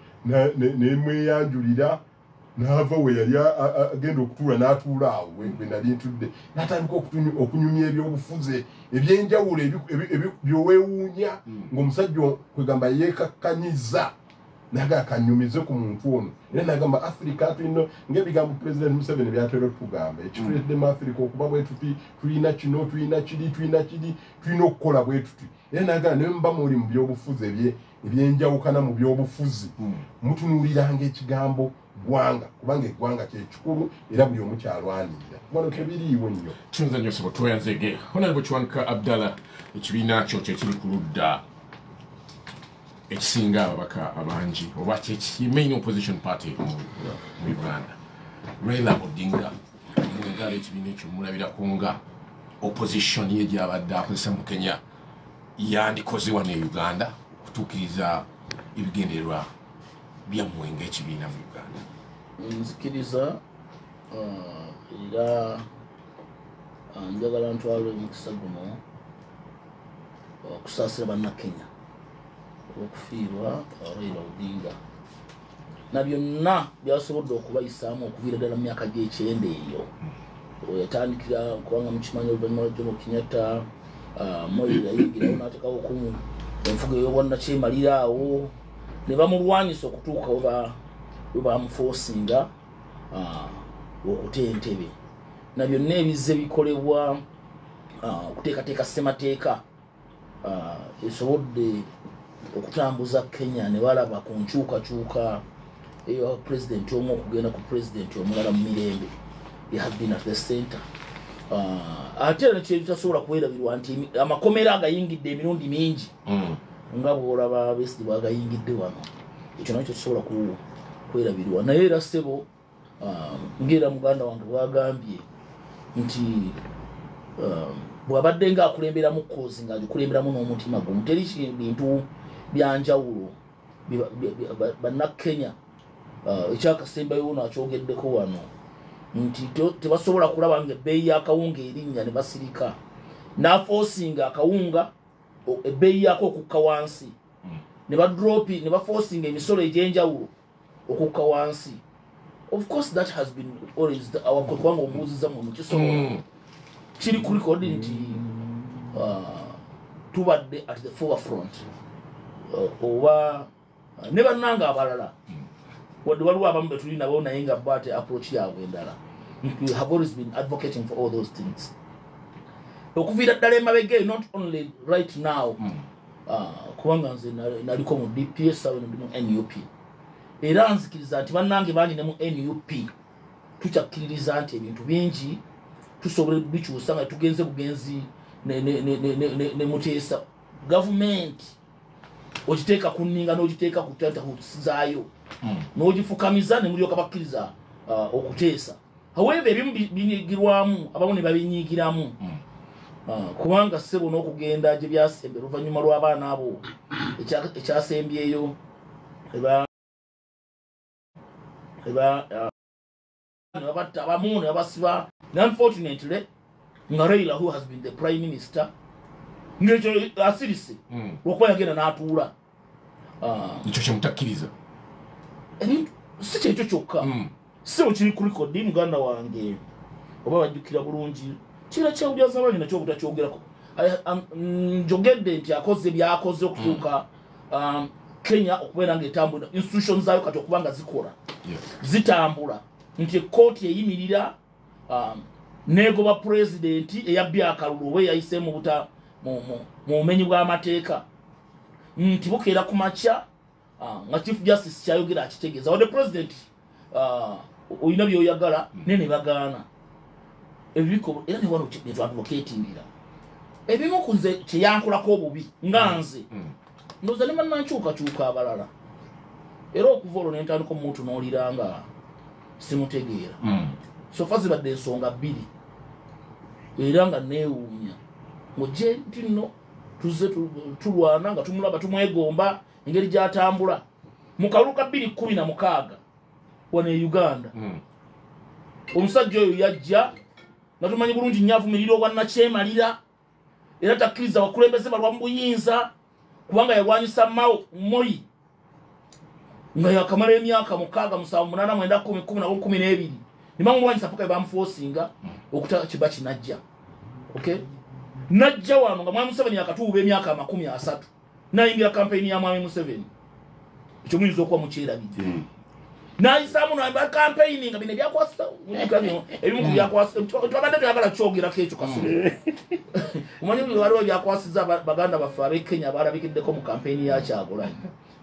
nemweyanjulira n'ava we yali agenda okutuula n'atuula awo we nali ntudde n'atandika okunyumya ebyobufuzi ebyenjawulo byoweewuunya ng'omusajja kwegamba yeekakkanyiza naga kanyumize ku muntu ono era nagamba Africa tulina ng'ebigambo President Museveni byatera okutugamba ekituledde mu Africa okuba bwe tuti tulina kino tulina tulina okukola bwe tuti era nagamba naye mba muli mu byobufuzi ebyenjawukana mu byobufuzi mutunuuliranga ekigambo ggwanga kubanga eggwanga kyekikulu era buli omu kyalwanirira wano tebiriiwo nnyo kinza nnyo sebo tweyanzege Honorable Kiwanuka Abdallah ekibiina kyo kyekiri ku ludda ekisinga ababaka abangi oba main opposition party mu Uganda Raila Odinga mungalo ekibiina ekyo mulabirako nga opposition ye gyabadde akozesa mu Kenya yandikoze wano e Uganda kutuukiriza ebigendererwa byammwe ng'ekibiina mu Uganda? Nzikiriza era njagala ntwala omukisa guno okusaasira bannakenya okufiirwa Raila Odinga na byonna byasobodde okubayisaamu okuviira ddala mu myaka gy'ekyenda eyo yatandikira kubanga mukimanyi oluvannyuma lwa Jomo Kenyatta Moi yayingirawo n'ateekawo okumu enfuga ey'obwannakyemalira awo ne bamulwanyisa okutuuka we bamuforcinga okuta entebe na byonna ebizze bikolebwa okuteekateeka ssemateeka esobodde okutambuza Kenya ne balaba ku nkyukakyuka eyo president omu okugenda ku president omulala mu mirembe have been at the center ate nekyo tasobola kwerabirwa nti amakomera agayingidde emirundi mingi nga bw'olaba Besigye bwagayingidde wano ekyo nakyo kisobola kwerabirwa naye era ssebo ng'era muganda wange bwagambye nti bw'abadde ng'akulemberamu kozi ng'agikulemberamu n'omutima gumu teri bintu byanjawulo bannakenya ekyakasembayo nakyogeddeko wano nti tebasobola kulaba nga ebbeeyi y'akawunga erinnya ne basirika n'aforcinga akawunga ebbeeyi yaako okukka wansi ne badropi ne baforcinga emisolo egy'enjawulo okukka wansi. Of course that has been always our kubanga omubuuziza mu kisobola kiri ku record nti tubadde at the forefront oba ne bannanga abalala wadde waliwo abamu betuli nabo naye nga bate approach yaabwe endala. We have always been advocating for all those things okuviira ddala emabega not only right now kubanga nze naliko mu DPS awo ndi mu NUP era nzikiriza nti bannange bangi ne mu NUP tukyakkiririza nti ebintu bingi tusobole bikyusa nga tugenze bugenzi ne muteesa government ogiteeka ku nninga n'ogiteeka ku tanta kuzaayo n'ogifukamiza ne mulyoka bakkiriza okuteesa. However ebimu binyigirwamu abamu ne babinyigiramu kubanga ssebo n'okugenda gye byasembe oluvannyuma lw'abaana abo ekyasembyeyo nebabatta abamu ne babasiba. Unfortunately nga Raila who has been the prime minister ng'ekyo asirise lwokuba yagenda n'atuula ekyo kyemutakkiriza ebintu si kyekyo kyokka si okiri ku record muganda wange oba bajjukira bulungi kira kyawulyaza abanyi nakyo obutakyogerako njogedde nti akoze byakoze okutuuka Kenya okubeera ng'etambula institutions zaayo kati okuba nga zikola zitambula nti ekkooti eyimirira negoba pulezidenti eyabbye akalulu oba eyayise mu bumenyi bw'amateeka nti bukeera ku makya nga chief justice kyayogera akitegeeza wadde president olina byoyagala naye ne bagaana ebiko era ne wano netwadvocatingira ebimu ku nze kyeyankolako obubi nga nze ndowooza ne bannankyukakyuka abalala era okuva olwo nentandika omuntu n'olira nga simutegeera sofa zibadde ensonga bbiri era nga neewuunya ng'ogye nti nno tuzze tulwana nga tumulaba tumwegomba engeri gy'atambula mu kalulu ka 2016 wano e Uganda omusajja oyo yajja nga tumanyi bulungi nnyo avumirira obwannakyemalira era takkiriza abakulembeze balwa mu buyinza kubanga yalwanyisa Moi nga yakamala emyaka 6 7 8 9 10 11 12 nimamulwanyisa paka bamuforcinga okuta kiba kinajja. Okay, najja wano nga Mwami Museveni yakatuuba emyaka 30 nayingira kampeni ya Mwami Museveni ekyo muyinza okuba mukyerabidde nayisaamu namba kampeni nga bino byakwasa ebimu ku byakwasa twabadde tuyagala kyogerako ekyo kasule omanyi waliwo byakwasiza baganda baffe ab'e Kenya balabikiddeko mu kampeni ya Kyagulanyi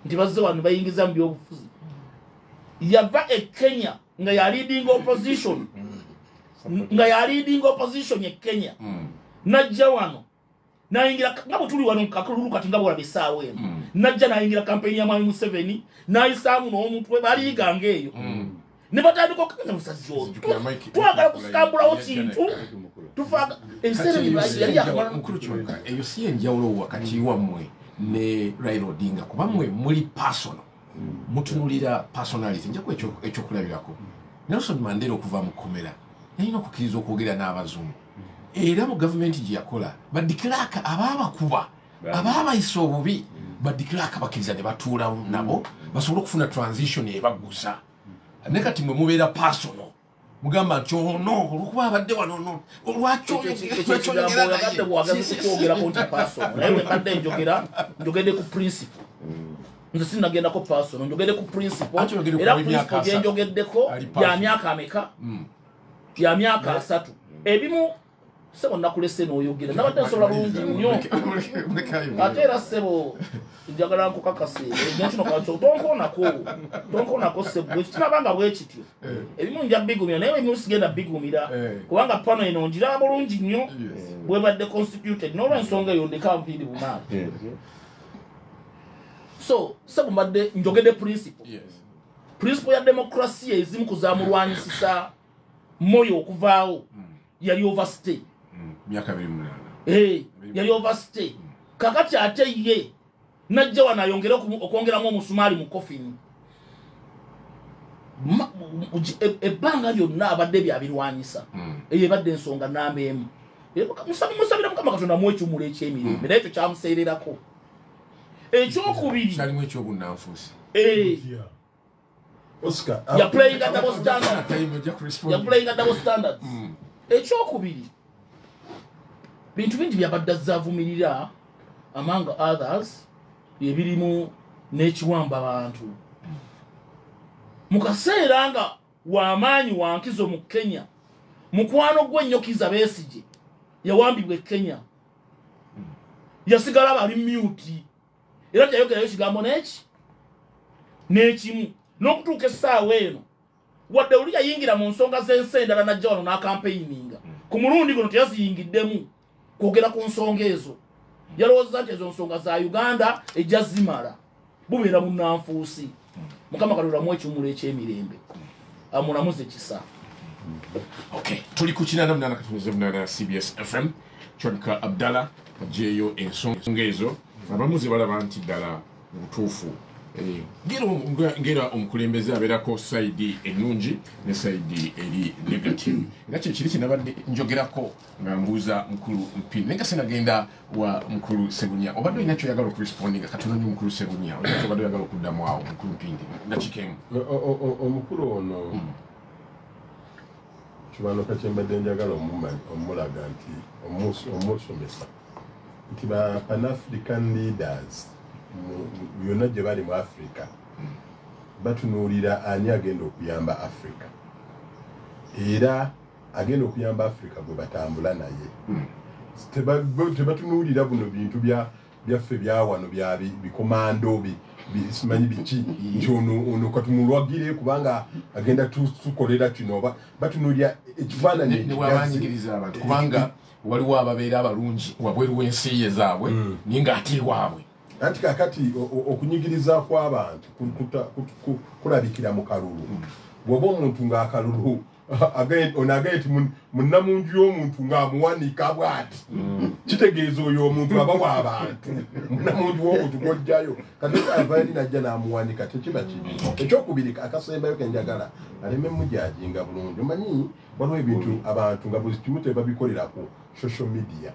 nti bazze wano bayingiza mu byobufuzi. Yava e Kenya nga ya leading opposition ye Kenya najja wano nayingira nga butuli wano kakululu kati nga bwala besaawe najja nayingira kampeni ya Mwami Museveni nayisaamu n'omutwe baliyiga ngeeyo ne batandika okukanya musazi oyo twagala kusikambulawo kintu tufaga ebiseera yali yakamala mukulu kyonka eyo si enjawulo wakati wammwe ne Raila Odinga kuba mmwe muli personal mutunulira personality njako ekyokulabirako Nelson Mandela okuva mu komera yalina okukkiriza okwogera n'abazungu era mu gavumenti gye yakola badikiraaka abaabakuba abaabayisa obubi badikiraaka bakkiriza ne batuulawo nabo basobole okufuna transition ebaggusa ne kati mwe mubeera personal mugamba nti ono olwokuba abadde wano lwakyogadde njogedde ku principle nze sinagendako personal njogedde ku principle era principle gyenjogeddeko ya myaka ameka ya myaka 3 ebimu sebo nakulese n'oyogera nabadde nsobola bulungi nnyo ate era sebo njagala nkukakase nekino kakyo tonkoonako sebo kinabanga bwekityo ebimu nja bigumira naye ebimu sigenda bigumira kubanga pano eno njiraba bulungi nnyo bwebadde constituted n'olwensonga eyo ndeka mpindi bumaali so sebo mbadde njogedde principle ya demokrasia ezimu kuzamulwanyisisa moyo okuvaawo yali overstay myaka 28 yali overstay kakati ate ye najja wana ayongera okwongeramu omusumaali mu coffin ebbanga lyonna abadde byabirwanyisa eyo ebadde ensonga namba emu musabira mukama katonda muekyumula ekyemirembe naye ekyo kyamuseererako ekyokubiri kyalimu ekyobunanfuusi you're playing at double standards ekyokubiri bintu bingi byabadde azaavumirira among others ebirimu n'ekiwamba abantu mu kaseera nga w'amaanyi wankizo mu Kenya mukwano gw'ennyokiza Besigye yawambibwa e Kenya yasigala bali mute era tayogerayo kigambo n'ekimu n'okutuuka essaawa eno wadde oli yayingira mu nsonga z'ensi endala najja wano n'akampeininga ku mulundi guno teyaziyingiddemu kwogera ku nsonga ezo yalowooza nti ezo nsonga za Uganda ejja zimala bubeera munnanfuusi mukama katonda muekyumula ekyemirembe amulamuze kisa tuli ku 88 CBS FM kyonka Abdallah ajeeyo ensonga ezo abamuzi balaba nti ddala butuufu ngera omukulembeze abeerako saidi ennungi ne saidi eri negative era kyo kiri kinabadde njogerako nga mbuuza mukulu mpini naye nga sinagenda wa mukulu Sebunya obadde olina kyoyagala okurespondiga katono ni mukulu Sebunya olina kyobadde oyagala okuddamu awo mukulu mpindi nakikemu omukulu ono kibanuka kyembadde njagala omulaga nti omusomesa nti ba Pan-African leaders byonna gye bali mu Africa batunuulira ani agenda okuyamba Africa era agenda okuyamba Africa gwe batambula naye tebatunuulira buno bintu byaffe byawano bya bikomando simanyi biki nti ono katumulwagire kubanga agenda tukolera kino batunuulira ekifaananyi newabanyigiriza abantu kubanga waliwo ababeera abalungi wabweru w'ensi ye zaabwe naye ng'ate waabwe anti kakati okunyigiriza kw'abantu kulabikira mu kalulu bw'oba omuntu ng'akalulu onagaye ti munnamunju y'omuntu ng'amuwanika bw'ati kitegeeza oyo omuntu aba w'abantu munnamunju w'omuntu gw'ojjayo kati avaali najja n'amuwanika tekiba kibi ekyokubiri akasembayo kenjagala aleme mujajinga bulungi omanyi waliwo ebintu abantu nga buli kimu tebabikolera ku social media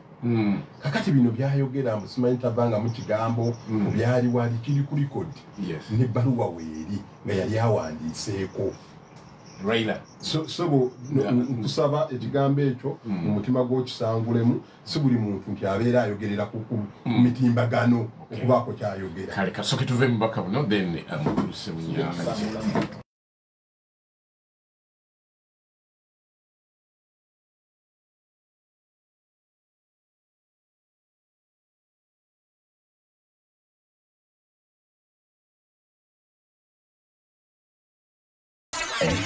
kakati bino byayogera simanyi tabanga mu kigambo byali wali kiri ku record n'ebbaluwa weeri nga yali awandiiseeko Raila so nkusaba ekigambo ekyo mu mutima gw'okisangulemu si buli muntu nti abeera ayogerera ku mitimbagano okubaako kyayogera kale kasooke tuve mu baka buno then mukulu Sebunya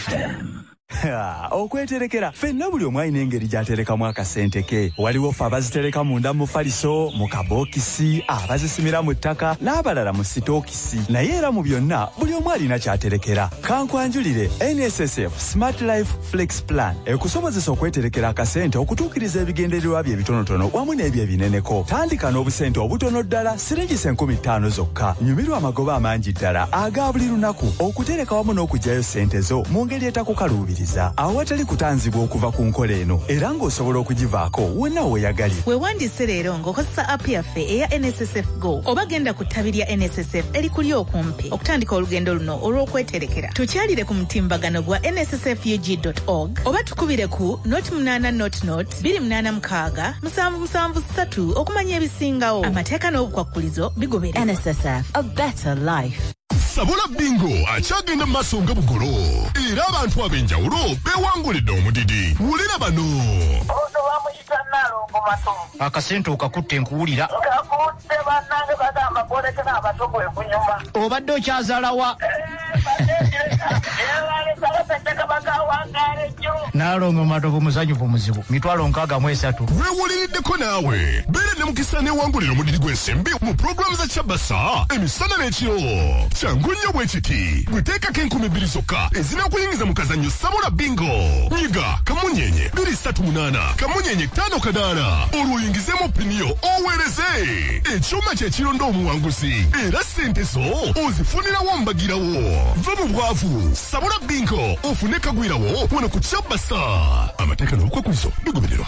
FM. okweterekera ffenna buli omu alina engeri gy'aterekamu akasente ke. Waliwo ffe abazitereka munda mu faliso, mu kabookisi, abazisimira mu ttaka n'abalala mu sitookisi. Naye era mu byonna buli omu alina ky'aterekera. Kankwanjulire NSSF Smart Life Flex Plan ekusobozesa okweterekera akasente okutuukiriza ebigendererwa bye ebitonotono wamu n'ebyo ebineneko. Tandika n'obusente obutono ddala siringisa 50 zokka. Nyumirwa amagoba amangi ddala aga buli lunaku okutereka wamu n'okugyayo ssente zo mu ngeri etakukaluubiriza. Awatali kutanzibwa okuva ku nkola eno era ng'osobola okugivaako wonna weeyagalira. Weewandise leero ng'okozesa app yaffe eya NSSF Go oba genda ku ttabi lya NSSF erikuli okumpi okutandika olugendo luno olw'okweterekera. Tukyalire ku mutimbagano gwa nssfug.org oba tukubire ku 0800 286 okumanya ebisingawo. Amateeka n'obukwakkulizo bigoberera. NSSF, a better life. Sabula bingo akyagenda mu maaso nga bugolo era abantu ab'enjawulo beewangulidde omudidi. Wulira bano akasente okakutte nkuwulira obadde okyazaalawa naalongo matovu musanyufu muzibu 63. weewuliriddeko naawe beera ne mukisa neewangulira omudidi gw'ensembi mu pulogulaamu za Kyabasa emisana n'ekiro. Kyangu nnyo bwe kiti gweteekako 2000 zokka ezinakuyingiza mu kazannyo Sabula bingo. Nyiga kamunyenye 238 kamunyenye 5 kadaala olwoyingizemu opiniyo oweereze. Ekyuma kyekironda omuwanguzi era ssente zo ozifunirawo mbagirawo. Va mu bwavu Sabula bingo ofune kagwirawo wano ku Kyabasa. Amateeka n'obukwakkulizo bigobererwa.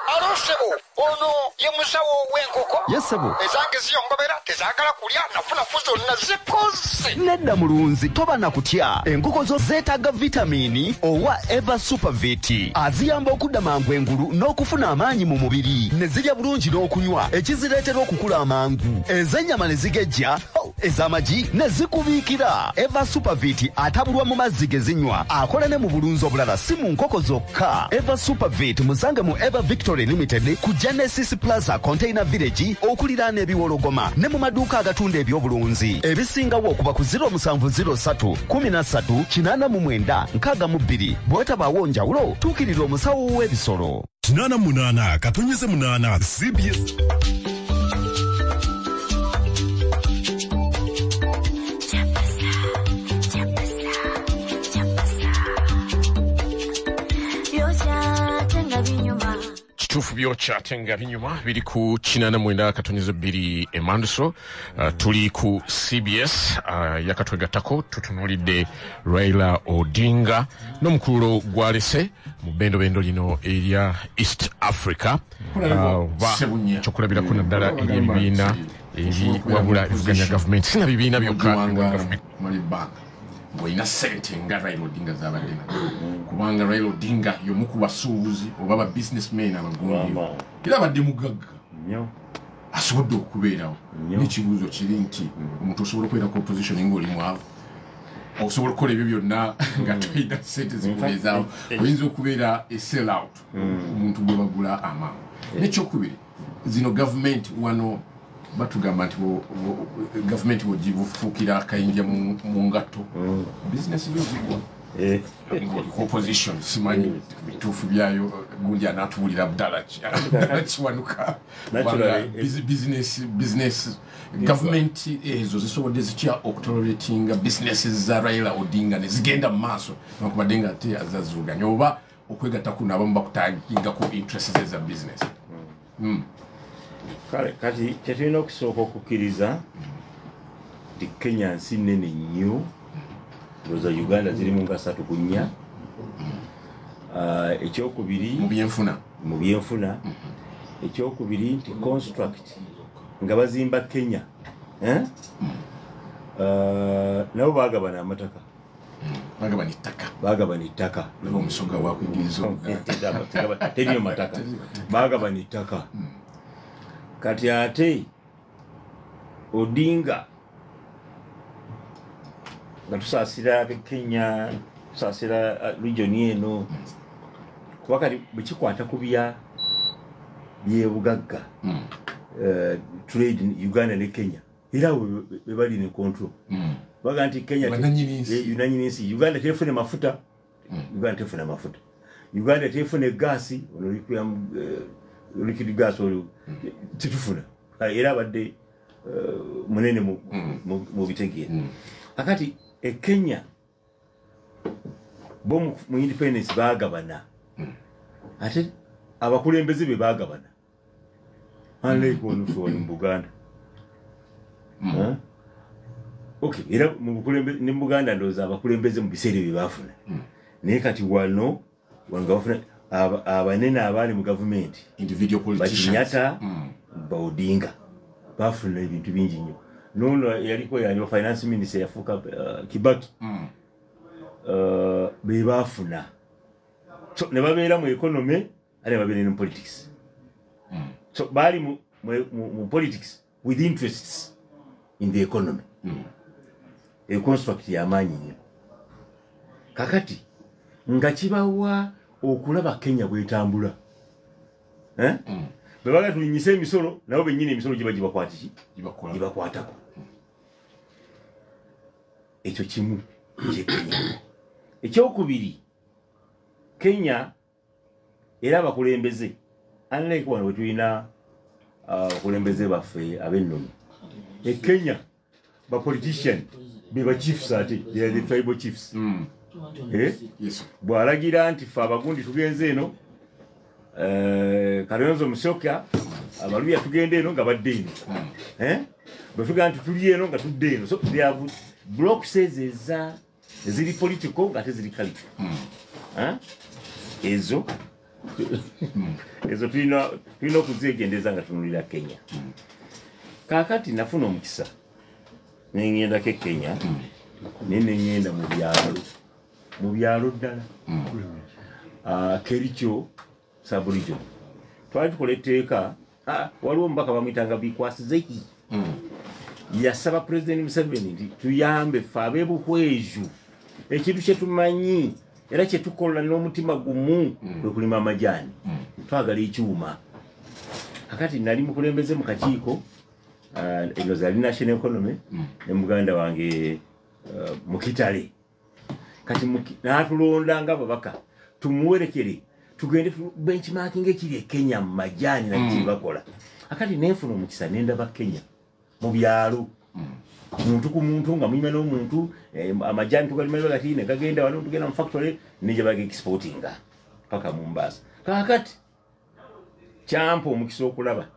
Alo Sebo, ono ye musawo w'enkoko. Yes Sebo. Ezange ziyongobera tezaagala kulya nafuna zonna zikoze. Nedda mulunzi toba na kutya. Enkoko zo zeetaaga vitamini owa Eva Supervit. Aziyamba okudda mangu engulu n'okufuna amaanyi mu mubiri. Ne zirya bulungi n'okunywa ekizireetera okukula amangu. Ez'ennyama ne zigejja, ez'amagi ne zikubiikira. Eva Supervit atabulwa mu mazzi ge zinywa. Akola ne mu bulunzi obulala si mu nkoko zokka. Eva Supervit musange mu Eva Victory Limited ku Genesis Plaza Container Village okuliraana ebiwologoma ne mu maduuka agatunda ebyobulunzi. Ebisingawo okuba ku 0703 13 89 62. Bw'otabaawo njawulo tuukirira omusawo w'ebisolo. 88 katonyeze 8 CBS. Kituufu byokya ate nga binyuma biri ku 89 katonyeze 2 Emanduso. Tuli ku CBS yakatwegattako tutunuulidde Raila Odinga n'omukululo gwalese mu bendo lino erya East Africa. Kyokulabirako naddala eby'ebibiina ebiwabula ebivuganya gavumenti si na bibiina byokka bw'olina ssente nga Raila Odinga z'abadde nazo kubanga Raila Odinga y'omu ku basuubuzi oba ba businessmen abagundiivu era abadde mugagga asobodde okubeerawo. N'ekibuuzo kiri nti omuntu osobola okubeera ku opposition ng'oli mwavu, osobola okukola ebyo byonna nga tolina ssente zikubeezaawo, oyinza okubeera e sell out omuntu gwe bagula amangu. N'ekyokubiri zino gavumenti wano batugamba nti gavumenti bwegibufuukira akayinja mu ngatto bizinesi byozigwa opposition simanyi bituufu byayo gundi anaatuwulira Abdala kiwanuka business gavumenti ezo zisobodde zitya okutoleratinga businesses za Raila Odinga ne zigenda mu maaso nakubadde nga ate azazuuganya oba okwegatta kuno abamu bakutaginga ku interests eza business. Kati kyetulina okusooka okukkiriza nti Kenya nsi nnene nnyo, ndowooza Uganda zirimu nga 3 ku 4. Ekyokubiri mu byenfuna ekyokubiri nti construct nga bazimba Kenya nabo baagabana amataka baagabana ettaka omusonga wakwigiriza teriyo mataka baagabana ettaka. Kati ate Odinga nga tusaasira Kenya tusaasira region eno kuba kati bwekikwata ku byebugagga trade Uganda ne Kenya era we bali ne control baga nti Kenya yunanyini nsi Uganda tefune mafuta Uganda tefuna mafuta. Uganda tefuna gasi, liquid gas olio titufuna. Era abadde munene mu bitegeera. Akati Kenya bo mu independence bagabana. Ate abakulembeze be bagabana. Unlike one for in Buganda. Okay, era mu bukulembeze ne Buganda ndoza abakulembeze mu biseere bye bafuna. Naye kati wano bafuna abanene abali mu government, individual politicians. Nyata Baudinga bafuna ebintu bingi nnyo. Nono yaliko ya finance minister yafuka Kibaki. Be bafuna. So ne babeera mu economy, ale babeera mu politics. So bali mu politics with interests in the economy. A construct ya manyi nnyo. Kakati nga kibawa okulaba Kenya bwetambula. Bebaga tulinyise emisolo nabo bennyini emisolo gibakwatiki gibakwatako. Ekyo kimu Kenya. Ekyokubiri Kenya era abakulembeze unlike wano wetulina abakulembeze baffe ab'ennono. Kenya ba politician be ba chiefs ate they are the tribal chiefs. Yes. Bwalagira nti fa abagundi tugenze eno Kalonzo Musyoka abaluya tugende eno nga badde eno. Bwetuga nti tuli eno nga tudde eno. So they have block says eziri political nga teziri culture. Ezo tulina okuzegendeza nga tunulira Kenya. Kakati nafuna omukisa nengenda ke Kenya nene ngenda mu byalo ddala Kericho sub-region twali tukoleteeka waliwo mbaka bamwitanga bikwasizeeki yasaba President Museveni nti tuyambe ffe ab'ebuhweju ekintu kye tumanyi era kye tukola n'omutima gumu kwe kulima amajani twagala ekyuma. Kakati nali mukulembeze mu kakiiko eno zali national economy ne muganda wange Mukitale. Kati natulonda nga babaka tumuwerekere tugende benchmarking ekiri Kenya mu majani na kibakola. Akati nenfuna omukisa nendaba Kenya mu byalo muntu ku muntu nga mwime n'omuntu amajani tugalima kati ne gagenda wano tugenda mu factory nije bage exportinga paka Mombasa. Kakati kyampo omukisa okulaba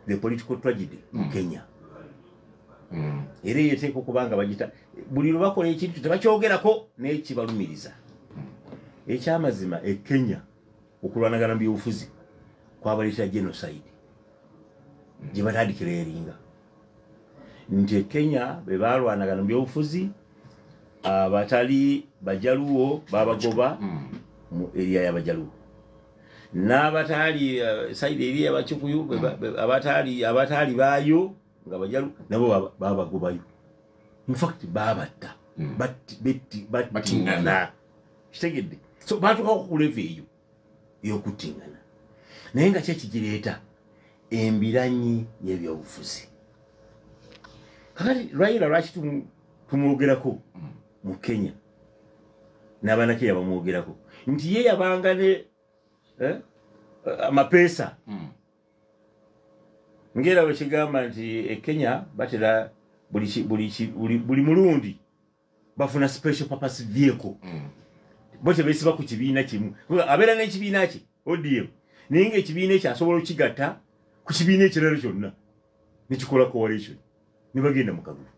the political tragedy in Kenya. Era yeteeka okubanga bagita buli lwe bakola ekintu tebakyogerako n'ekibalumiriza. Ekyamazima Kenya okulwanagana mu byobufuzi kwabaleetera genocide gye batandikira eringa nti Kenya be balwanagana mu byobufuzi abatali bajaluwo babagoba mu area y'abajaluwo n'abatali side area y'abakyukuyu abatali baayo nga bajalu nabo babagobayo. In fact babatta batingana kitegedde. So batuka okukuleva eyo y'okutingana naye nga kyekigireeta embiranyi y'ebyobufuzi. Kakati Raila lwaki tumwogerako mu Kenya n'abanake yabamwogerako nti ye yabanga ne amapeesa ngera bwekigamba nti Kenya batera buli mulundi bafuna special purpose vehicle bote besiba ku kibiina kimu abeera n'ekibiina kye ODM naye nga ekibiina ekyo asobola okukigatta ku kibiina ekirala kyonna nekikola coalition ne bagenda mu kagugu.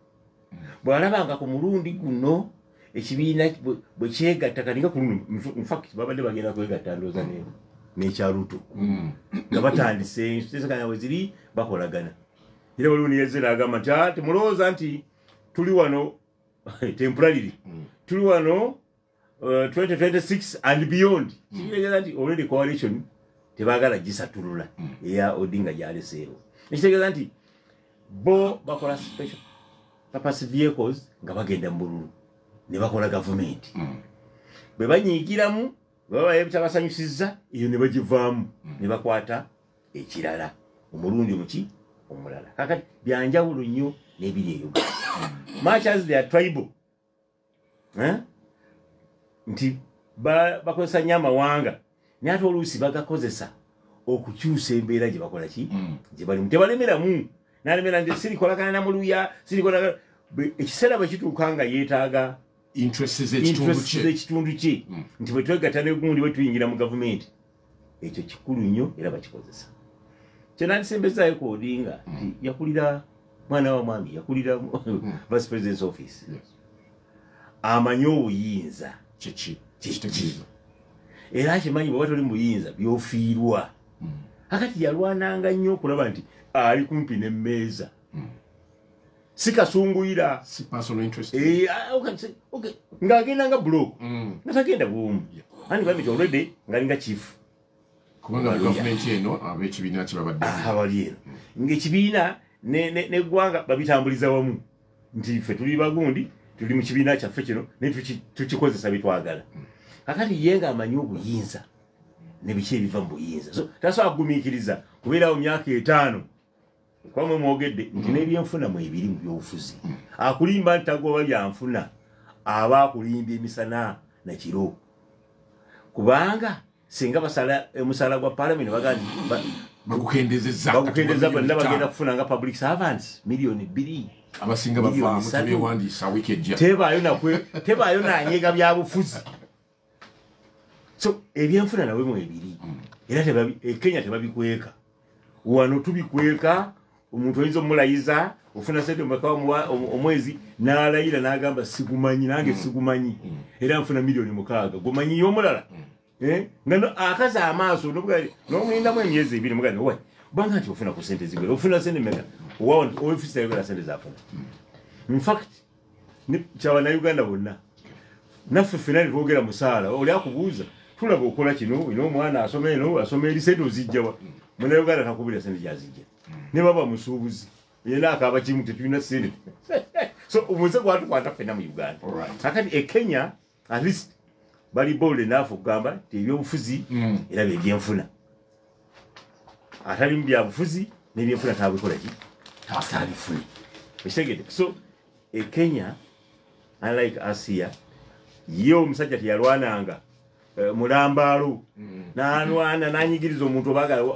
Bw'alabanga ku mulundi guno ekibiina bwe kyegatta kati nga ku luno in fact babadde bagenda kwegatta ndooza n'ekyaluto nga batandise enteeseganya bwe ziri bakolagana. Era waliwo niyezera agamba nti temulowooza nti tuli wano temporarily tuli wano 2026 and beyond. Kitegeeza nti already coalition tebaagala gisatulula eya Odinga gyaleseewo. Ekitegeeza nti bo bakola special purpose vehicles nga bagenda mu bululu ne bakola government. Bwe banyiigiramu baba yebitabasanyusizza eyo ne bagivaamu ne bakwata ekirala omulundi muki omulala. Kakati byanjawulo nnyo n'ebiri eyo. Much as they are tribal nti bakozesa nnyo amawanga naye ate oluusi bagakozesa okukyusa embeera gye bakola ki gye balimu tebalemeramu nalemera nti sirikolagana namuluya sirikolagana ekiseera bwe kituuka nga yeetaaga interest z'ekitundu kye nti bwe twegatta negundi bwe tuyingira mu gavumenti ekyo kikulu nnyo era bakikozesa kyenandisembezaayo ku Odinga nti yakulira mwana wa mwami yakulira vice president's office amanyi obuyinza kiki era akimanyi bweba toli muyinza byofiirwa akati yalwananga nnyo okulaba nti ali kumpi nemmeeza si kasunguyira ng'agenda nga blok natagenda bwomu andi bamiti already ng'alinga chief kubanga gavumenti eno ab'ekibiina kyebabadde abali eno ng'ekibiina neggwanga babitambuliza wamu nti ffe tuli bagundi tuli mu kibiina kyaffe kino naye tukikozesa bitwagala kakati ye ng'amanyi obuyinza nebiki ebiva mu buyinza so tasobola kugumiikiriza kubeerawo myaka 5 kwamwe mwogedde nti n'ebyenfuna mu ebiri mu byobufuzi akulimba nti tagoba byanfuna aba akulimba emisana nakiro kubanga singa basala emusala gwa parliament bagukendezeza bonna bagenda kufuna nga public servants million 2 abasinga bava mu tebyewandiisa wiiki ejja tebaayo nanyega byabufuzi so ebyenfuna nawe mu ebiri era Kenya tebabikweka wano tubikweka omuntu oyinza omulayiza ofuna sente omeka omwezi n'alayira n'agamba sigumanyi nange sigumanyi era nfuna million 6 gumanyi y'omulala ngano akaza amaaso n'omulindamu emyezi 2 mugani we banga nti ofuna ku sente zigwe ofuna sente meka ofisa yogera sente zafuna in fact kyawana Uganda bonna naffe finali twogera musaala oli akubuuza tulaba okola kino ino omwana asoma eno asoma eri sente ozijjawa muna Uganda takubira sente gyazijja ne baba musuubuzi yena akaba kimu tetulina sente so omuze gwatukwata ffenna mu Uganda akati Kenya at least bali bold enough okugamba nti ebyobufuzi era byebyenfuna atali mu byabufuzi n'ebyenfuna tabikola ki tabifuni ekitegedde so Kenya unlike us here ye omusajja teyalwananga mulambaalo n'alwana n'anyigiriza omuntu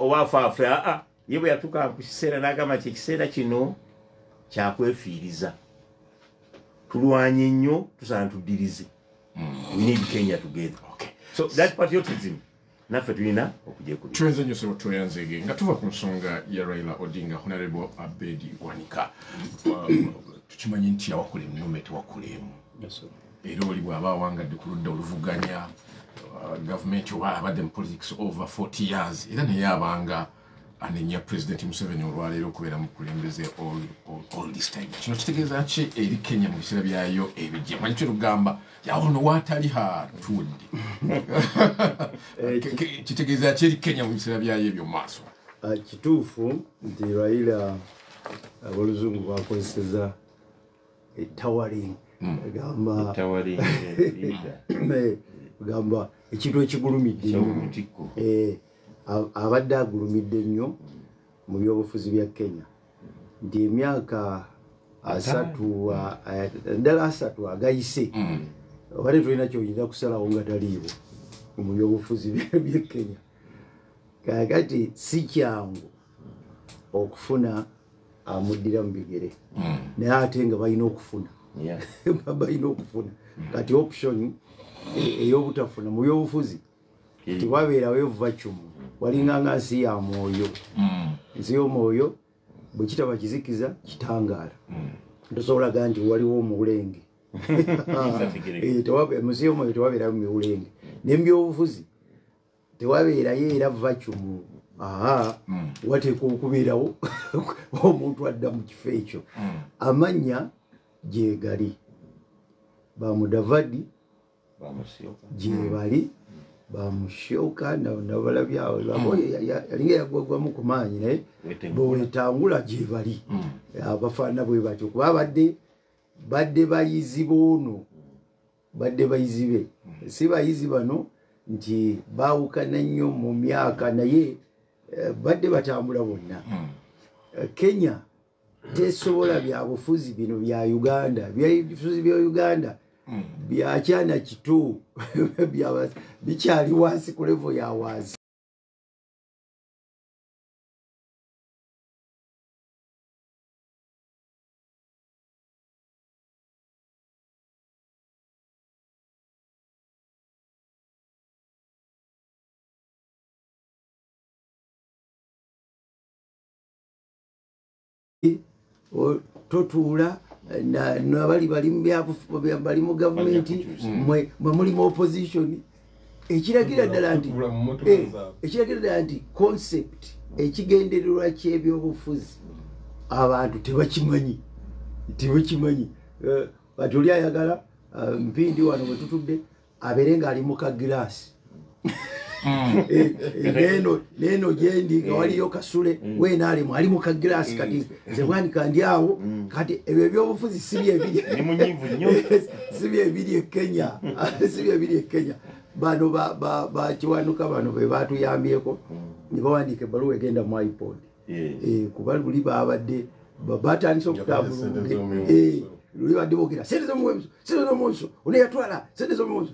owafaafe ye bwe yatuuka ku kiseera n'agamba nti ekiseera kino kyakwefiiriza tulwanye nnyo tusaana tuddirize we need Kenya together so that patriotism naffe tulina okujekuli tuwenze nnyo sebo tweyanzege nga tuva ku nsonga ya Raila Odinga Honorable Abedi Bwanika tukimanyi nti awakola emyume tewakolemu era oli bw'aba awangadde ku ludda oluvuganya gavumenti oba abadde mu politics over 40 years era naye abanga anenya President Museveni olwaleero okubeera mu kulembeze all this time kino kitegeeza ki eri Kenya mu biseera byayo ebijja manyi kyerugamba yawono watali hatudde kitegeeza ki eri Kenya mu biseera byayo ebyo maaso kituufu nti Raila abaluzungu bakozeseza towering gamba ekintu ekigulumidde abadde agulumidde nnyo mu byobufuzi bya Kenya nti emyaka 3 agayise obadde tulina kyoyinza kusalawo nga taliiwo mu byobufuzi bya Kenya kakati si kyangu okufuna amuddira mu bigere naye ate nga balina okufuna kati option ey'obutafuna mu byobufuzi tewabeerawo vacuum walinganga nsi ya mwoyo nsi y'omwoyo bwe kitaba kizikiza kitangaala tosobolaga nti waliwo omuwulenge munsi y'omwoyo tewabeerayo miwulenge n'ebyobufuzi tewabeerayo era vacuum wateeka okubeerawo omuntu adda mu kifo ekyo amannya gyegali bamudavadi gyebali bamushoka nabalabyawo yalinga yagwagwamu ku maanyi naye bwewetangula gyebali abafaana bwe batyo kuba badde bayizi boono badde bayizi be si bayizi bano nti baawukana nnyo mu myaka naye badde batambula bonna Kenya tesobola byabufuzi bino bya Uganda byabufuzi bya Uganda byakyana kitu bikyali wansi ku level ya wansi. Totuula nabali bali mu gavumenti mwe muli mu opposition ekiragira ddala nti concept ekigendererwa ky'ebyobufuzi abantu tebakimanyi kati oli ayagala mpindi wano bwe tutudde abeere ng'ali mu kagiraasi neno gyendi nga waliyo kasule wenaalimu ali mu kagiraasi kati nze bwanika ndi awo kati ebyo ebyobufuzi si byebiri e Kenya bano bakiwanuka bano be batuyambyeko ne bawandiika ebbaluwa egenda mu iPod kuba luli babadde batandise okutambula luli badde boogera sente z'omuwemuso oneyatwala sente z'omuwemuso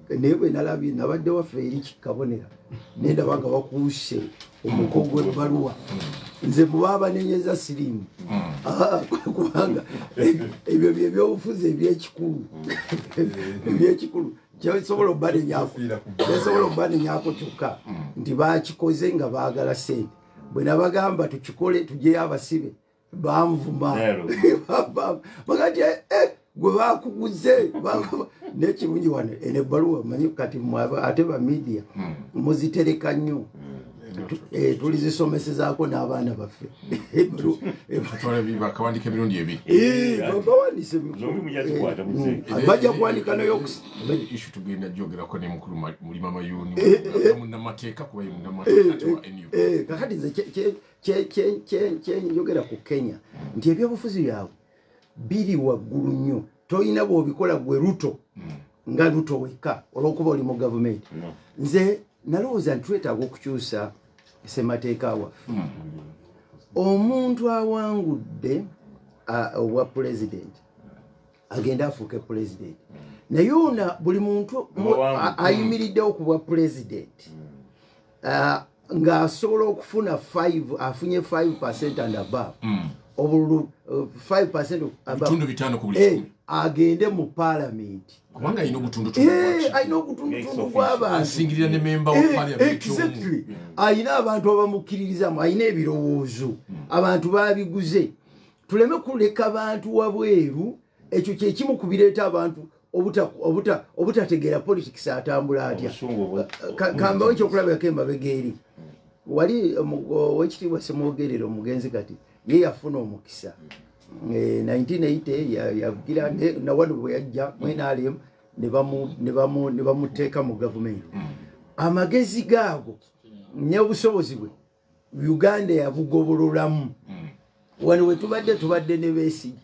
naye bwe nalabye nabadde waffe eri kikabonera nendaba nga bakuuse omuko gw'ebbaluwa nze mubabanenyeza sirimu kubanga ebyo byebyobufuzi ebyekikulu kyesobola obbanenyako kyokka nti bakikoze nga baagala sente bwe nabagamba tukikole tugyeyo abasibe banvuma bagati gwe bakuguze nekirungi wano eno ebbaluwa manyi kati ate ba media muzitereka nnyo tulizisomesezaako n'abaana baffe bakawandika emirundi ebiri bawandise bajja kuwandika ishu tugenda gyogerako ne mukulu mulima mayuni munamateeka kuba kakati nze kyenjogera ku Kenya nti ebyobufuzi byabwe biri waggulu nnyo toyina bw'obikola gwe Ruto nga Ruto wekka olw'okuba oli mu gavumenti nze nalowooza nti twetaaga okukyusa ssemateeka waffe omuntu awangudde obwa pulezidenti agenda afuuke pulezidenti naye ona buli muntu ayimiriddewo ku bwa pulezidenti ng'asobola okufuna 5 afunye 5% and above obululu 5% bitundu bitano ku buli agende mu parliament kubanga ayina obutundu bw'abantu asingirira ne memba wa parliament exactly ayina abantu abamukkiririzamu ayina ebirowoozo abantu babiguze tuleme kuleka abantu wabweru ekyo kyekimu ku bireeta abantu obutategeera politics atambula atya kambawo ekyokulabirako emabega eri wali wekitiibwa Semwogerere omugenzi kati ye yafuna omukisa 1980 yavugira nawano bwe yajja mwenaalemu ne bamuteeka mu gavumenti amagezi gaago n'obusobozi bwe Uganda yabugobololamu wano we tubadde ne Besigye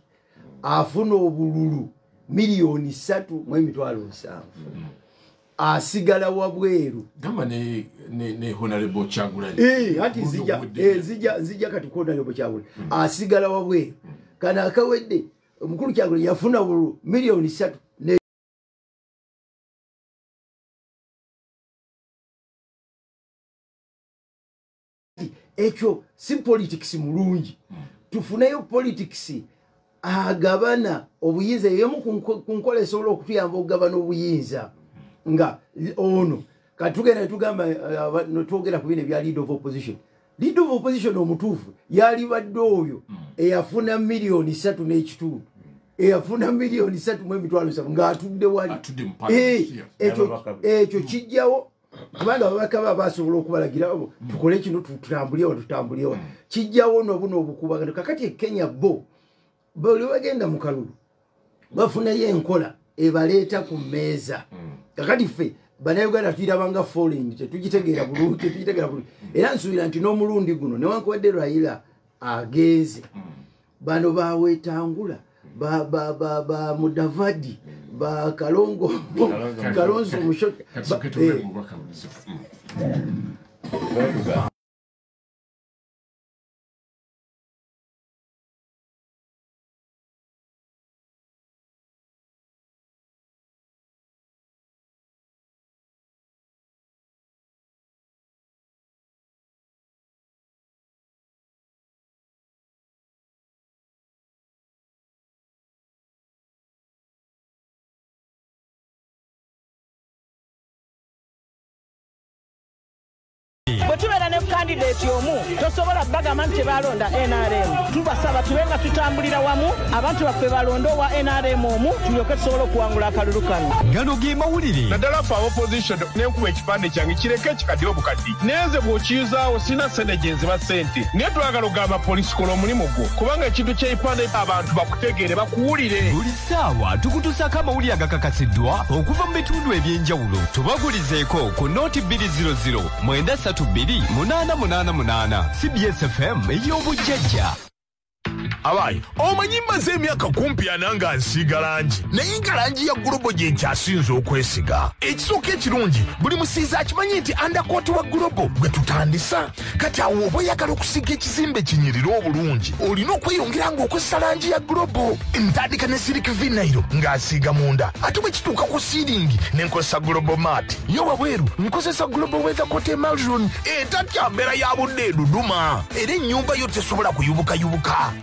afuna obululu miliyoni 3.7 asigala wabweru gamba ne honorable Kyagulanyi ati nzija kati ku honorable Kyagulanyi asigala wabweru kana akawedde omukulu Kyagulanyi yafuna bululu miliyoni 3 ekyo si politics mulungi tufuneyo politics agabana obuyinza yemu ku nkola esobola okutuyamba okugabana obuyinza nga ono katugenda tugamba twogera ku bino ebya leader of opposition omutuufu yali badde oyo eyafuna miliyoni 3.5 eyafuna miliyoni 3.7 ng'atudde wali ekyo kijjawo kubanga ababaka baba basobola okubalagira tukole kino tutambulewo kijjawo n'obukubagano kakati e Kenya bo buli bagenda mu kalulu bafunayo enkola ebaleeta ku mmeeza kakati ffe bannayuganda tuyirabanga foreign tetugitegeera bulungi era nsuubira nti n'omulundi guno newankubadde Raila agenze bano bawetangula ba Mudavadi ba Kalonzo Musyoka candidate omu tosobola bagamba nti balonda NRM. Tubasaba tubenga tutambulira wamu abantu baffe balonda wa NRM omu tulyoke tusobola okuwangula akalulu kano. Gano ge mawulire naddala ffe opposition nenkuba ekipande kyange kireke kikadde obukaddi nenze bw'okiyuzaawo sina sente gye nziba ssente naye twagala ogamba poliisi kola omulimu gwo kubanga ekintu ky'ekipande abantu bakutegeere bakuwulire. buli ssaawa tukutuusako amawulire agakakasiddwa okuva mu bitundu eby'enjawulo. tubagulizeeko ku nooti 200 932 888 CBS FM ey'obujjajja. Abayi, omanyi mmaze emyaka kumpi ana nga nsiiga langi naye nga langi ya Global gye nkyasinze okwesiga. Ekisooka ekirungi buli musiizi akimanyi nti undercoat wa Global gwe tutandisa. Kati awo oba oyagala okusiga ekizimbe kinyirire obulungi olina okweyongera ng'okozesa langi ya Global. Ntandika ne silk vinyl ng'asiiga munda ate bwe kituuka ku siiringi ne nkozesa Global Mat. Yo wabweru nkozesa Global Weather Coat Emulsion etatya mbeera ya budde eduduma era ennyumba yo tesobola kuyubukayubuka.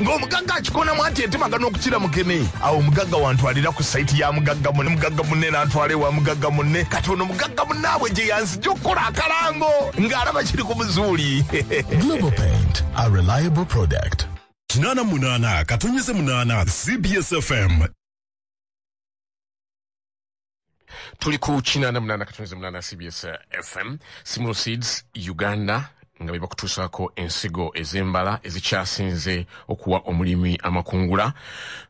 Ng'omugagga akikonamu anti entemagana okukira mukene. Awo omugagga wantwalira ku sayiti ya mugagga munne n'antwala ewa mugagga munne kati ono mugagga munnaabwe gye yanzija okukola akalango ng'alaba kiri ku buzuuli. Global Paint, a reliable product. 88 katonyeze 8 CBS FM. Tuli ku 88 katonyeze 8 CBS FM. Simul Seeds Uganda nga bwe bakutuusaako ensigo ez'embala ezikyasinze okuwa omulimi amakungula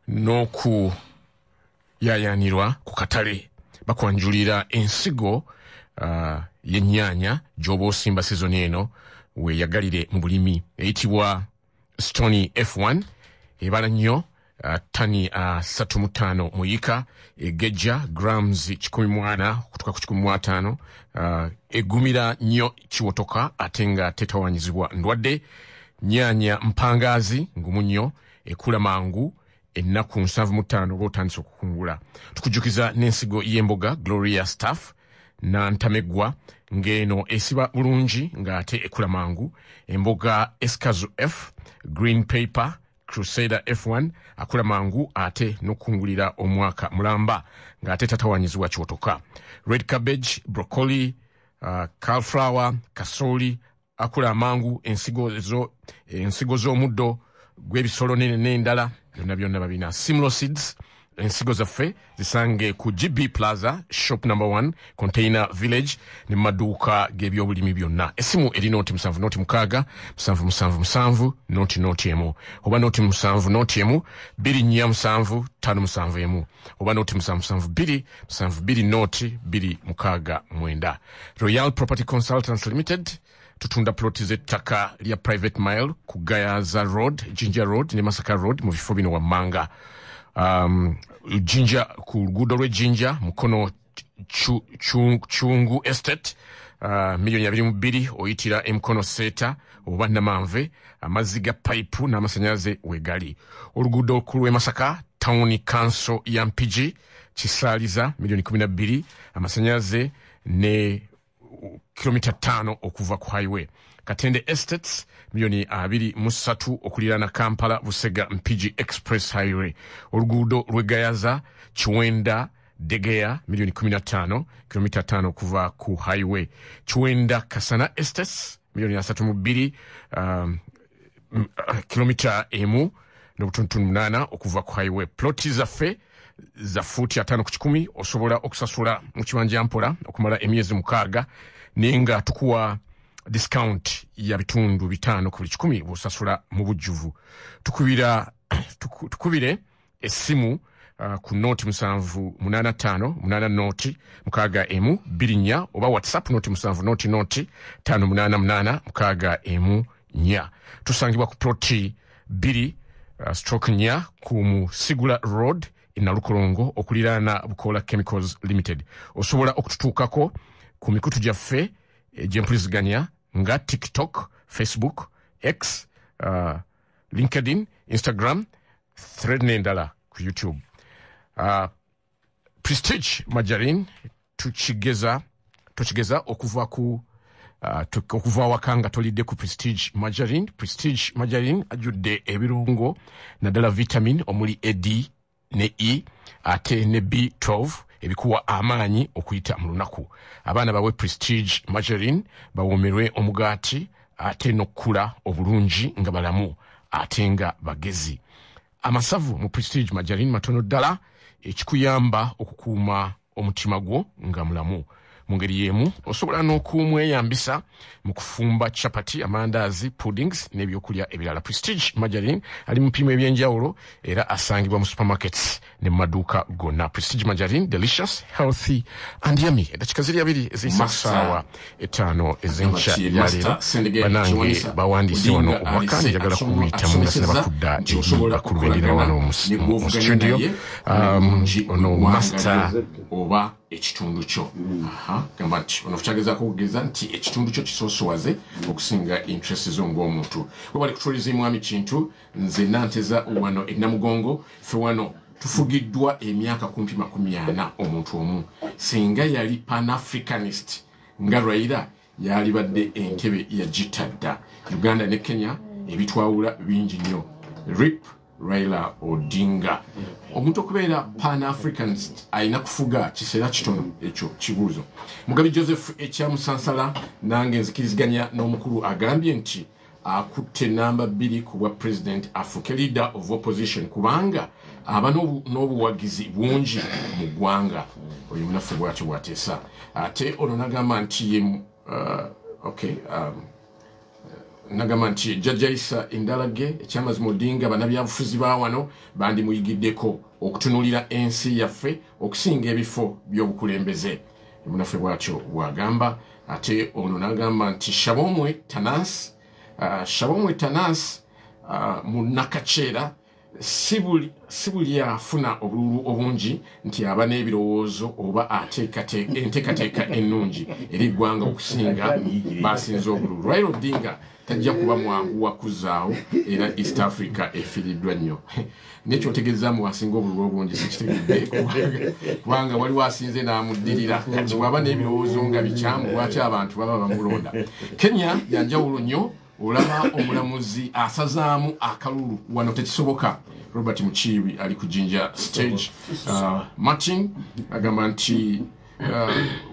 n'okuyaayaanirwa ku katale. Bakwanjulira ensigo y'ennyaanya gy'oba osimba sizoni eno weeyagalire mu bulimi eyitibwa Stony F1 ebala nnyo tani 35 muyika egejja grams 14 okutuuka ku 15 egumira nnyo kiwotoka ate nga tetawanyizibwa ndwadde. Nyaanya mpangazi ngumu nnyo ekula mangu ennaku 75 oba otandise okukungula. Tukujjukiza n'ensigo y'emboga Gloria Staff nantamegwa ng'eno esiba bulungi ng'ate ekula mangu. Emboga Escazo F, Green Paper, Crusader F1 akula mangu ate n'okungulira omwaka mulamba ng'ate tatawanyizibwa kiwotoka. Red cabbage, broccoli, cauliflower, kasoli akula mangu. Ensigo z'omuddo gw'ebisolo n'endala byonna babina. Simul Seeds ensigo zaffe zisange ku GB Plaza shop number 1 Container Village ne maduuka g'ebyobulimi byonna. Essimu eri nooti 7 nooti 6 777 nooti emu oba nooti 7 nooti emu 247 577 emu oba nooti 772 72 nooti 269. Royal Property Consultants Limited tutunda ploti z'ettaka lya Private Mile ku Gayaza Road, Jinja Road ne Masaka Road mu bifo bino wammanga. Jinja ku luguudo lw'Ejinja mukono Chungu Estate $2,200,000 oyitira emkono seta oba namanve amazzi ga pipe n'amasanyalaze wegali. Oluguudo ku lw'e Masaka Town Council ya Mpigi kisaaliza $12,000,000 amasanyalaze ne kilomita 5 okuva ku highway. Katende Estates $223,000 okuliraana Kampala Busega Mpigi Express Highway. Oluguudo lw'Egayaza Chiwenda Degeya $15,000 kilomita 5 okuva ku highway. Chiwenda Kasana Estates $32,000 kilomita 1.8 okuva ku highway. Ploti zaffe za futi 5 ku 10 osobola okusasula mu kibanja mpola okumala emyezi 6 nenga tukuwa discount ya bitundu 5 ku 10 busasula mu bujjuvu. Tukubire essimu ku nooti 785 8 nooti 6 2 oba WhatsApp nooti 7 nooti 588 6 4. Tusangibwa ku ploti 2 stroke 4 ku Musigula Road Nalukolongo okuliraana Bukola Chemicals Limited. Osobola okututuukako ku mikutu gyaffe gy'empuliziganya nga TikTok, Facebook, X, LinkedIn, Instagram, Thread n'endala ku YouTube. Prestige Margarine tukigeza okuva wakanga tolidde ku Prestige Margarine. Prestige Margarine ajudde ebirungo naddala vitamin omuli A, D ne E ate ne B12 ebikuwa amaanyi okuyita mu lunaku. Abaana bawe Prestige Margarine bawomerwe omugaati ate n'okkula obulungi nga balamu ate nga bagezi. Amasavu mu Prestige Margarine matono ddala ekikuyamba okukuuma omutima gwo nga mulamu. Mu ngeri y'emu osobola n'okumweyambisa mu kufumba chapati, amandaazi, puddings n'ebyokulya ebirala. Prestige Margarine ali mu mpimo ebyenjawulo era asangibwa mu supermarkets ne mu maduuka gonna. Prestige Margarine, delicious, healthy and yummy. Edakika ziri abiri ez'essaawa 5 ez'enkya ya leero. Banange bawandiise wano obubaka njagala kubuyitamu nga sinabakudda bakulu b'endira wano mu studio. Ono master oba ekitundu kyo. Gamba nti ono kukyagezako okugeza nti ekitundu kyo kisoosowaze okusinga interest zo ng'omuntu. We bali kutuliza mwami kintu nze nanteza wano ennamugongo fe wano tufugiddwa emyaka kumpi 40 omuntu omu. Singa yali pan-Africanist nga Raila yali badde entebe yagitadda. Uganda ne Kenya ebitwawula bingi nnyo. RIP Raila Odinga. Omuntu okubeera pan-Africanist ayina kufuga kiseera kitono ekyo kibuuzo. Mugabi Joseph ekyamusansala nange nzikiriziganya n'omukulu agambye nti akutte namba 2 ku bwa president afuke leader of opposition kubanga aba n'obuwagizi bungi mu ggwanga. Oyo munafu bwatyo bwateesa. Ate ono nagamba nti nagamba nti Jajjaisa Indalage ekyamazima Odinga bannabyabufuzi ba wano bandi muyigiddeko okutunulira ensi yaffe okusinga ebifo by'obukulembeze. Munafe bwatyo bwagamba. Ate ono nagamba nti Shabomwe Tanas mu Nakacheera sibuli afuna obululu obungi nti aba n'ebirowoozo oba enteekateeka ennungi eri eggwanga okusinga basinze obululu. Raila Odinga tajja kuba mwangu wakuzaawo era East Africa efiiriddwa nnyo. Nekyo otegeezaamu wasinga obululu obungi sikitegedde kubanga waliwo asinze n'amuddirira kati bw'aba n'ebirowoozo nga bikyamu lwaki abantu baba bamulonda. Kenya yanjawulo nnyo. Olaba omulamuzi asazaamu akalulu wano tekisoboka. Robert Muchibi ali ku Jinja stage. Martin agamba nti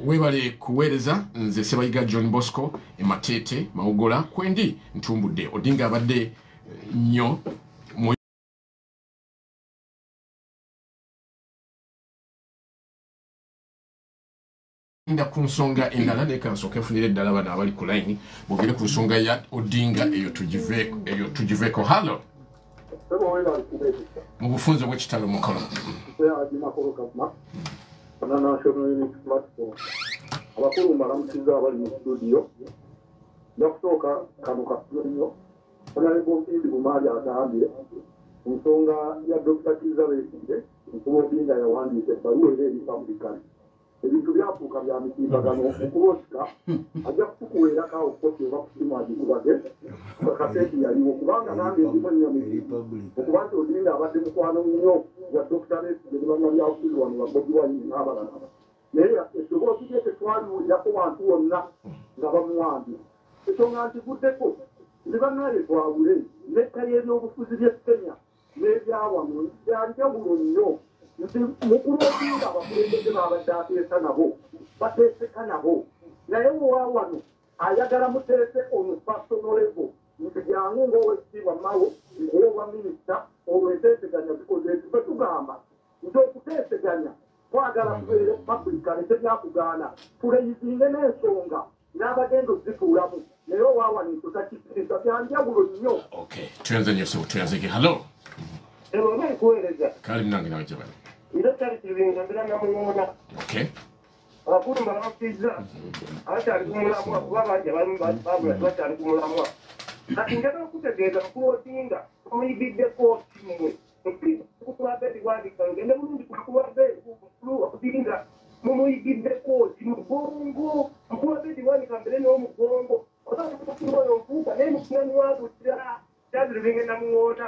webale kuweereza nze Sebayiga John Bosco Ematete Mawugola kwendi ntumbudde. Odinga abadde nnyo inda ku nsonga endala ne kansoke funire ddala bana abali ku line bogere ku nsonga ya Odinga eyo tujiveko. Hallo mu bufunze bw'ekitalo mukono abakulu mbalamukiza abali mu studio nakusooka kano kasonyo onalebofindi bumaali atambye ensonga ya Dr. Kiza Besigye nkuba Odinga yawandiise ebbaluwa era eri Republican ebintu byafuuka bya mitimbagano okubosika ajja kutukuweerako awo koti oba kusimu agikubage kaseti yaliwo kubanga nange ndimu ennyamiri okuba nti Odinga abadde mukwano nnyo ya Dr. Besigye ne bannabyabufuzi wano ba Bobi Wine n'abalala naye ekibooti kye tetwaliwulirako bantu bonna nga bamuwambye ensonga ntiguddeko ne bannaye twawule n'ekka y'ebyobufuzi by'e Kenya n'ebyawano byanjawulo nnyo nti mukulu Odinga abakulembeze baabadde ateesa nabo bateeseka nabo naye wowawano ayagala muteese on personal level nti jangu ng'owekitiibwa Mao ng'owa minisita olwo enteeseganya zikoze ekifo tugamba nti okuteeseganya twagala tubeere Republican tebyakugaana tuleyizinge n'ensonga n'abagenda ozituulamu naye owawano tutakikiriza byanjawulo nnyo. Tuyanze nnyo so tuyanzeke. Hallo oba nkuweereza kali munange nawe gye bali era kyali kibinga mbera namuyoona abakulu mbalamukiza abakyali kumulamwa kuba bangi babula bakyali kumulamwa kati njagala okutegeeza mukulu Odinga omuyigiddeko kimwe kukulabedi wandika ngende mulungi kukulabedi Odinga mumuyigiddeko kimugongo mukulabedi wandika mbere n'omugongo otakukuloyo mpuuka naye mukinani wabutira kyazire bingenda muwoona.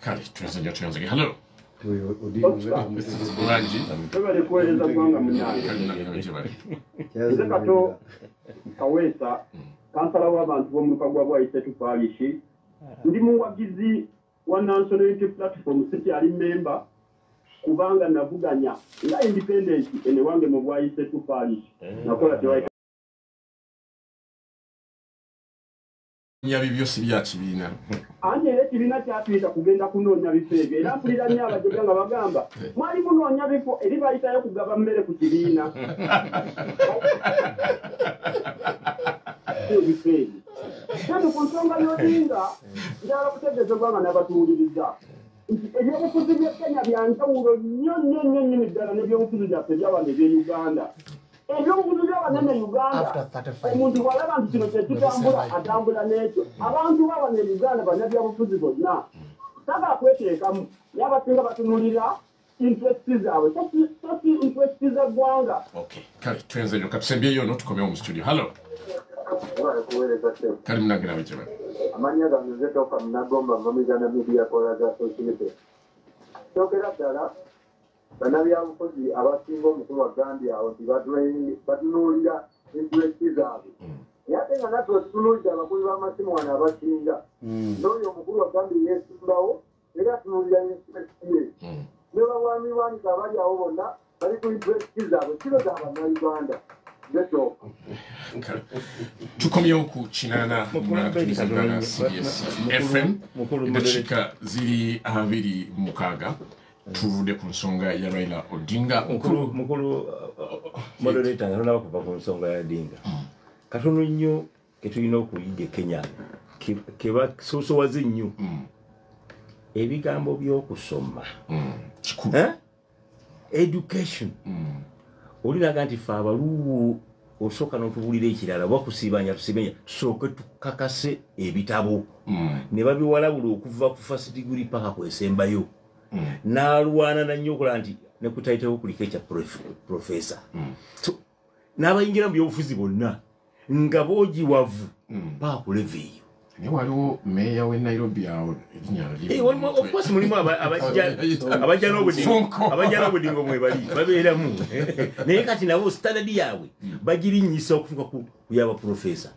Kale tuyanze. Hallo tebale kuweereza ggwanga munange nze kato kaweesa kansala w'abantu b'omuluka gwa Bwayisetu Parish ndi muwagizi wa National Unity Platform City ali member kubanga navuganya nga independent ene wange mu bwayise tupaali nakola tewaita nyabi byosi bya kibiina anje era ekibiina kyatuyita kugenda kunoonya bifo ebyo era mpulira nnyo abajega nga bagamba mwali munoonya bifo eri bayitayo kugaba mmere ku kibiina ebifo ebyo kati ku nsonga y'Odinga njagala kutegeeza eggwanga n'abatuwuliriza nti ebyobufuzi bya Kenya byanjawulo nnyo nnyo nnyo nnyo ddala n'ebyobufuzi byaffe by'abantu eby'e Uganda. Ebyobufuzi by'abanene Uganda omuntu bw'alaba nti kino kye kitambula atambula n'ekyo abantu b'abanene Uganda bannabyabufuzi bonna saba kweteekamu naye abasinga batunulira interesti zaabwe so si interesti z'eggwanga. Kale twenzeyo katusembyeyo n'otukomewo mu studio. Hallo kali munagira bikeba amanya gange zetoka munagomba mamigana media kolaga society tokera ddala bannabyabufuzi abasinga omukulu wa Gambia awo batunuulira interesti zaabwe naye ate nga natwe tutunuulira abakulu b'amasimu wano abasinga n'oyo omukulu wa Gambia yeesimbawo era atunuulira interesti ye ne babwami bwanika abali awo bonna bali ku interesti zaabwe kiro za bannayuganda zetoka. Tukomyewo ku kinana na CBS FM eddakiika ziri 26 tuvudde ku nsonga ya Raila Odinga. Mukulu moderator nga naba kuva ku nsonga ya Odinga katono nnyo ketulina okuyiga Kenya keba sosowaze nnyo ebigambo by'okusoma education olinaga nti fe abaluwu osooka n'otubuulira ekirala bakusiibanya tusibenya tusooke tukakase ebitabo ne babiwalabula okuva ku first degree paka kwesembayo n'alwana nannyo okola nti ne kutayitawo agriculture professor n'abayingira mu byobufuzi bonna nga boogiwavu paka ku level eyo. Naye waliwo meeya w'e Nairobi awo erinnya of course mulimu abajja n'obudingo mwebali babeeramu naye kati nabo standard yaabwe bagirinnyisa okutuuka ku yaba profesa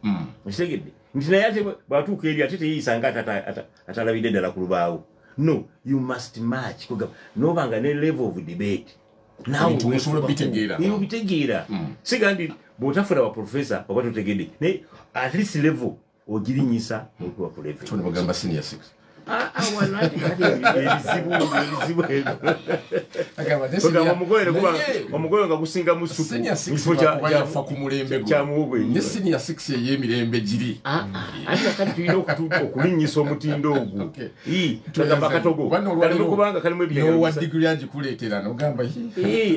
okitegedde nti naye ate bwatuuka eri ate teyeyisanga atalabidde ddala ku lubaawo. No, you must match nobanga ne level of debate nawe obitegeera sigandi bw'otafuna baprofesa oba totegedde naye at least level ogirinyisa okuba ku level tone bagamba senior 6 omugoyo nga gusinga mu kifo kyafa ku mulembe ne senior 6 ey'emirembe giri ate nakati tulina okulinnyisa omutindo ogwo tugamba katogo kalina okubanga kalimu ebinowa digiri agikuleetera nogamba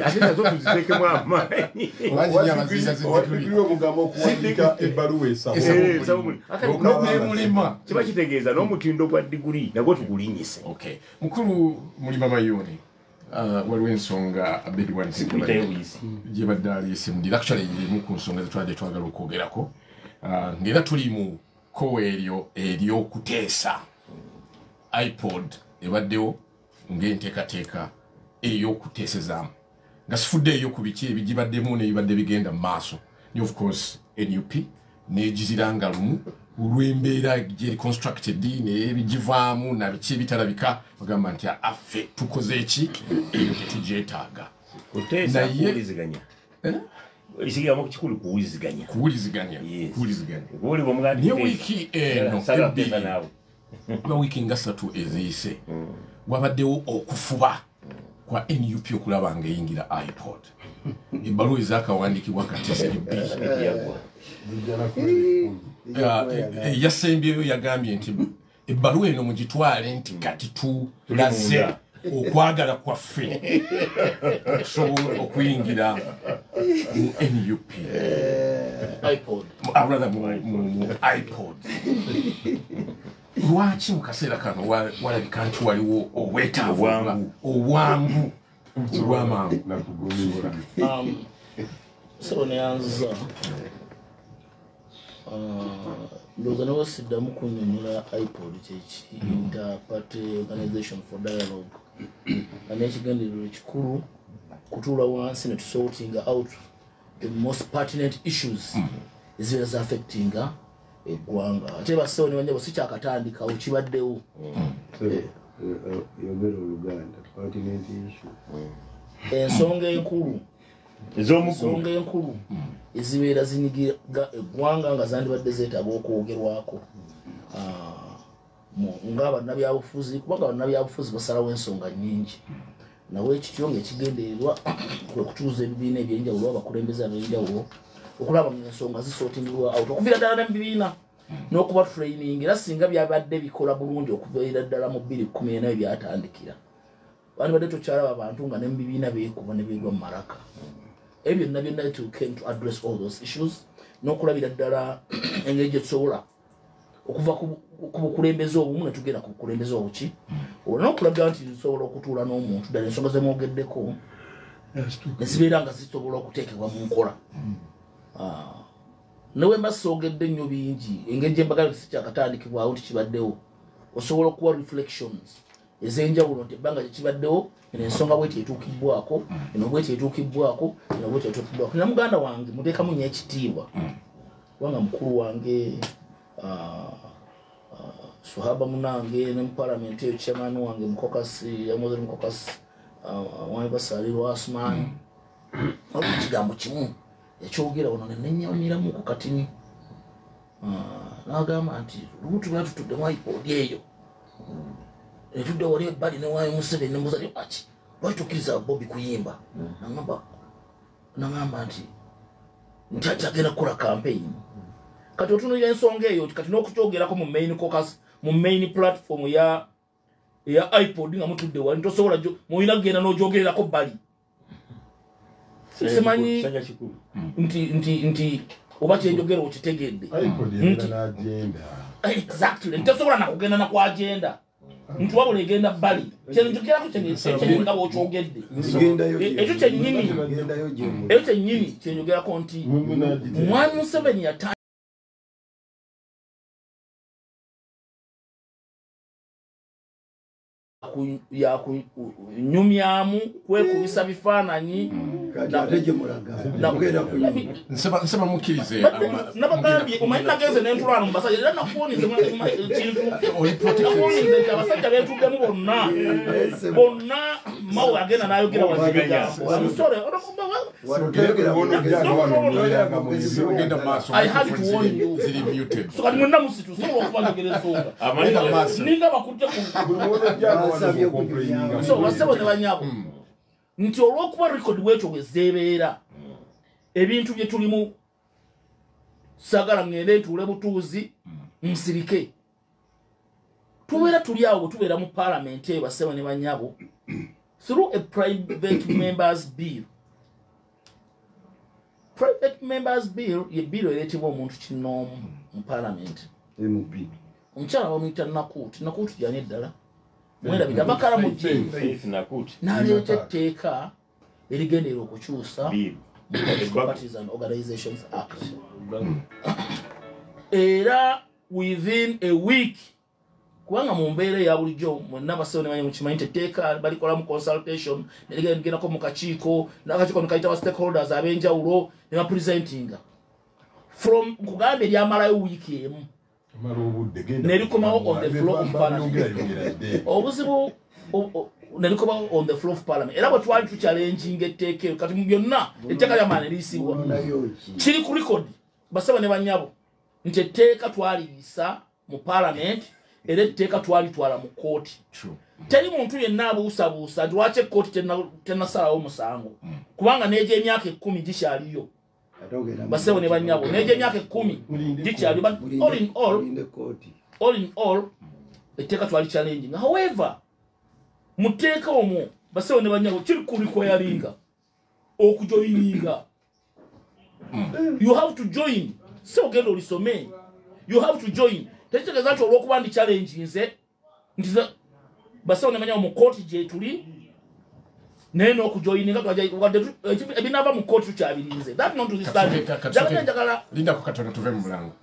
ate nazo tuziteekemu amaanyi omugamba okuwandika ebbaluwa esabulima kiba kitegeeza n'omutindo gwa digiri nagwo tugulinyise. Mukulu Mulima Mayoni waliwo ensonga Abedi gye badde aliise mudira actually emu ku nsonga zetwadde twagala okwogerako ng'era tuli mu kkowa eryo ery'okuteesa iPod ebaddewo ng'enteekateeka ey'okuteesezaamu nga sifuddeeyo ku biki ebigibaddemu n'ebibadde bigenda mu maaso ne of course NUP n'egiziranga lumu olw'embeera gye reconstructed n'ebigivaamu na biki ebitalabika bagamba nti affe tukoze eki eyo tetugyetaaga kuwuliziganya ekigambo kikulu kuwuliziganya naye wiiki eno oba wiiki nga 3 eziyise wabaddewo okufuba kwa NUP okulaba nga eyingira iPod ebbaluwa ezakawandiikibwa kati ziri yasembyeyo yagambye nti ebbaluwa eno mugitwale nti kati tulaze okwagala kwaffe okusobola okuyingira mu NUP mu iPod. Lwaki mu kaseera kano walabika nti waliwo obwetaavu obwangu olw'amangu nakugosobola so neyanza ndowooza newasiddamu kunnyonnyola iPod kyeki Inter-Party Organization for Dialogue nga n'ekigendererwa ekikulu kutuula wansi ne tusortinga out the most pertinent issues ezibeera zaffectinga eggwanga ate basewo ne banjabo si kyakatandikawo kibaddewo yogera oluganda pertinent issue ensonga enkulu ensonga enkulu ezibeera zinyigira eggwanga nga zandibadde zeetaaga okwogerwako ng'abannabyabufuzi kubanga abannabyabufuzi basalawo ensonga nnyingi nawe ekityo ng'ekigendererwa kwe kutuuza ebibiina ebyenjawulo abakulembeze ab'enjawulo okulaba ng'ensonga zisootingirwa out okuviira ddala ne mu bibiina n'okuba training era singa byabadde bikola bulungi okuviira ddala mu 2014 byatandikira bandibadde tokyalaba abantu nga ne mu bibiina beekuba ne beegwa mu maraka ebyo byonna byonna to came to address all those issues n'okulabira ddala engeri gye tusobola okuva ku bukulembeze obumu ne tugenda ku bukulembeze obuki olina okulaga nti zisobola okutuula n'omuntu ddala ensonga zemwogeddeko nezibeera nga zisobola okuteekebwa mu nkola newe mba soogedde nnyo bingi engeri gye mbagala si kyakatandikibwawo nti kibaddewo osobola okuwa reflections ez'enjawulo nti ebbanga gye kibaddewo eno ensonga bweti etuukibbwako eno bweti etuukibbwako eno bweti etuukibbwako na muganda wange muteekamu nnyo ekitiibwa kubanga mukulu wange Suhaba munange ne mu parliament eyo chairman wange mukokasi yamoze mukokasi wange basalirwa Asman ekigambo kimu ekyogera ono nennyamiramu ku katini n'agamba nti lubutu lwatutudde mu iPod eyo etudde wali ebbali ne waayo Museveni ne mbuza lwaki lwaki tukkiriza Bobby kuyimba n'agamba nti ati agenda kukola campaign kati otunuulira ensonga eyo kati n'okukyogerako mu main caucus mu main platform ya iPod nga mutudde wali tosobola mulina kugenda n'ogyogererako bbali simanyi nti oba kyenjogera okitegedde exactly tosobola nakugenda nakw agenda nti wabula egenda bbali kyenjogerako kyenga bwokyogedde ekyo kyennyini kyenjogerako nti mwami Museveni yakunyumyamu kwekubisa bifaananyi nsaba mukkirize nabagambye omanyi nagenze n'entulwano mu basajja era nakuwonize kintu nakuwonize nti abasajja beetuddemu bonna mawe agenda n'ayogera wamusore I had to warn you. So kati mwenna musitu sobola okubanyogera ensonga ninga bakutte so basebo ne banyabo nti olw'okuba record bwetyo bwe zeebeera ebintu bye tulimu sagala ngende ntuule butuuzi nsirike tubeera tuli awo bwe tubeera mu parliament eyo basebo ne banyabo through a private members bill. Private members bill ye bill ereetebwa omuntu kinoomu mu parliament omukyala bamuyita nakuuti gyani eddala mwerabira abakala mu n'aleeta etteeka erigendera okukyusa Parties and Organizations Act era within a week kubanga mu mbeera eya bulijjo mwenna basewo ne banyi mukimanyi tetteeka balikola mu consultation nerigendako mu kakiiko n'akakiiko nekayita stakeholders ab'enjawulo ne bapresentinga from kugamba eryamalayo wiiki emu nerikomawo on the floor of parliament obuzibu nerikomawo on the floor of parliament era bwe twali tuchallenginga etteeka eyo kati mu byonna etteeka lyamaana eriyisibwa kiri ku record basaba ne banyabo nti etteeka twaliyisa mu parliament era etteeka twalitwala mu kooti teri muntu yenna abuusabuusa nti lwaki ekkooti tennasalawo musango kubanga n'egy'emyaka 10 gikyaliyo basebo ne banyabo n'egy'emyaka 10 gikyaliyo all in all etteeka twali challenging however mu tteeka omwo basebo ne banyabo kiri kuli kweyalinga okujoyininga you have to join so ogenda olisome you have to join tekitegeeza nti olw'okuba ndi challenge nze nti basawo ne manya mu kooti gye tuli naye n'okujoyininga ebinaava mu kooti tukyabirinze that not to this time njagala lindako katono tuve mu mulango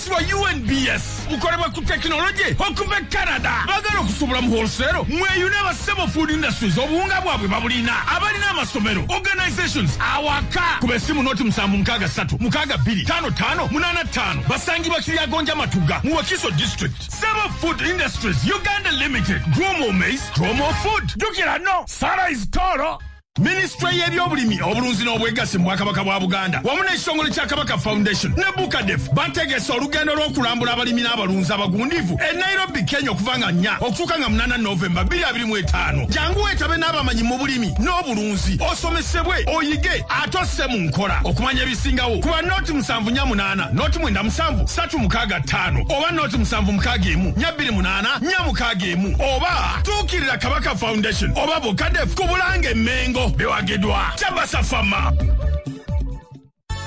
Omukwasi wa UNBS mukolebwa ku technology okuva Canada bagala okusobola mu wholesale mweyune abasebo food industries obuwunga bwabwe babulina abalina amasomero organizations awaka kubesimu noti 763 basangi bakiriya gonja matuga mu Wakiso district. Sebo Food Industries Uganda Limited, Gromo Maize, Gromo Food. Jukira no Sara is Toro. Ministry y'ebyobulimi obulunzi n'obwegassi mu Bwakabaka bwa Buganda wamu n'ekitongole kya Kabaka Foundation ne Bukadef bategese olugendo lw'okulambula abalimi n'abalunzi abagundivu e Nairobi, Kenya okuva nga 4 okutuuka nga 8 Novemba 2025. Jangu wetabe n'abamanyi mu bulimi n'obulunzi osomesebwe oyige atose mu nkola okumanya ebisingawo kuba noti 748 noti 97 oba noti 761 oba tuukirira Kabaka Foundation oba Bukadef ku Bulange Mengo bewagedwa Chabasa Fama.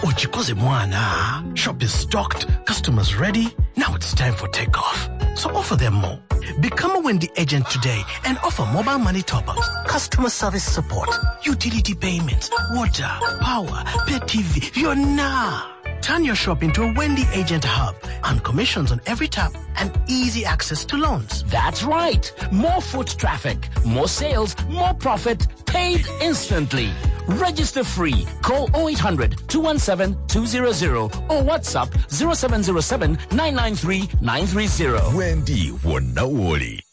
Ochikoze mwana. Shop is stocked, customers ready. Now it's time for takeoff. So offer them more. Become a Wendy agent today and offer mobile money top-ups, customer service support, utility payments, water, power, pay TV. You're nah. Turn your shop into a Wendy agent hub and commissions on every tap and easy access to loans. That's right. More foot traffic, more sales, more profit, paid instantly. Register free. Call 0800-217-200 or WhatsApp 0707-993-930. Wendy Wonawoli.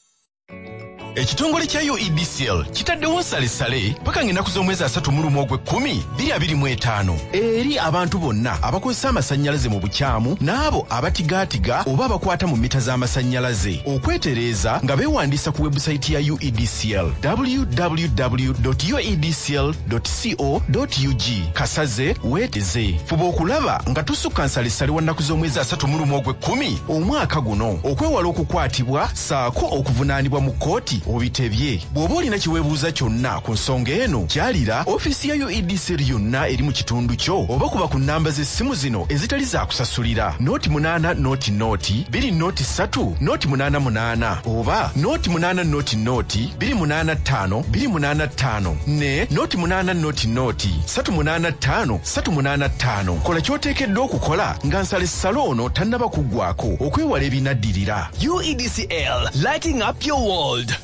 Ekitongole kya UEDCL kitaddewo nsale paka ng'ennaku z'omwezi 3/10/2025 eri abantu bonna abakozesa amasannyalaze mu bukyamu n'abo abatigaatiga oba abakwata mu mita z'amasannyalaze okwetereeza nga beewandiisa ku webusayiti ya UEDCL www.uedcl.co.ug kasaze weeteze fuba okulaba nga tusukka nsale wa nnaku z'omwezi 3/10 omwaka guno okwewala okukwatibwa saako okuvunaanibwa mu kkooti obitebye. Bw'oba olina kiweebuuza kyonna ku nsonga eno kyalira ofiisi ya UEDCL yonna eri mu kitundu kyo oba kuba ku nnamba z'essimu zino ezitali za kusasulira noti 8 noti 2 noti 3 noti 88 oba noti 8 noti 285 ne noti 8 noti 385 kola ky'oteekeddwa okukola nga nsale salono tannaba kuggwako okwewala ebinaddirira. UEDCL, lighting up your world.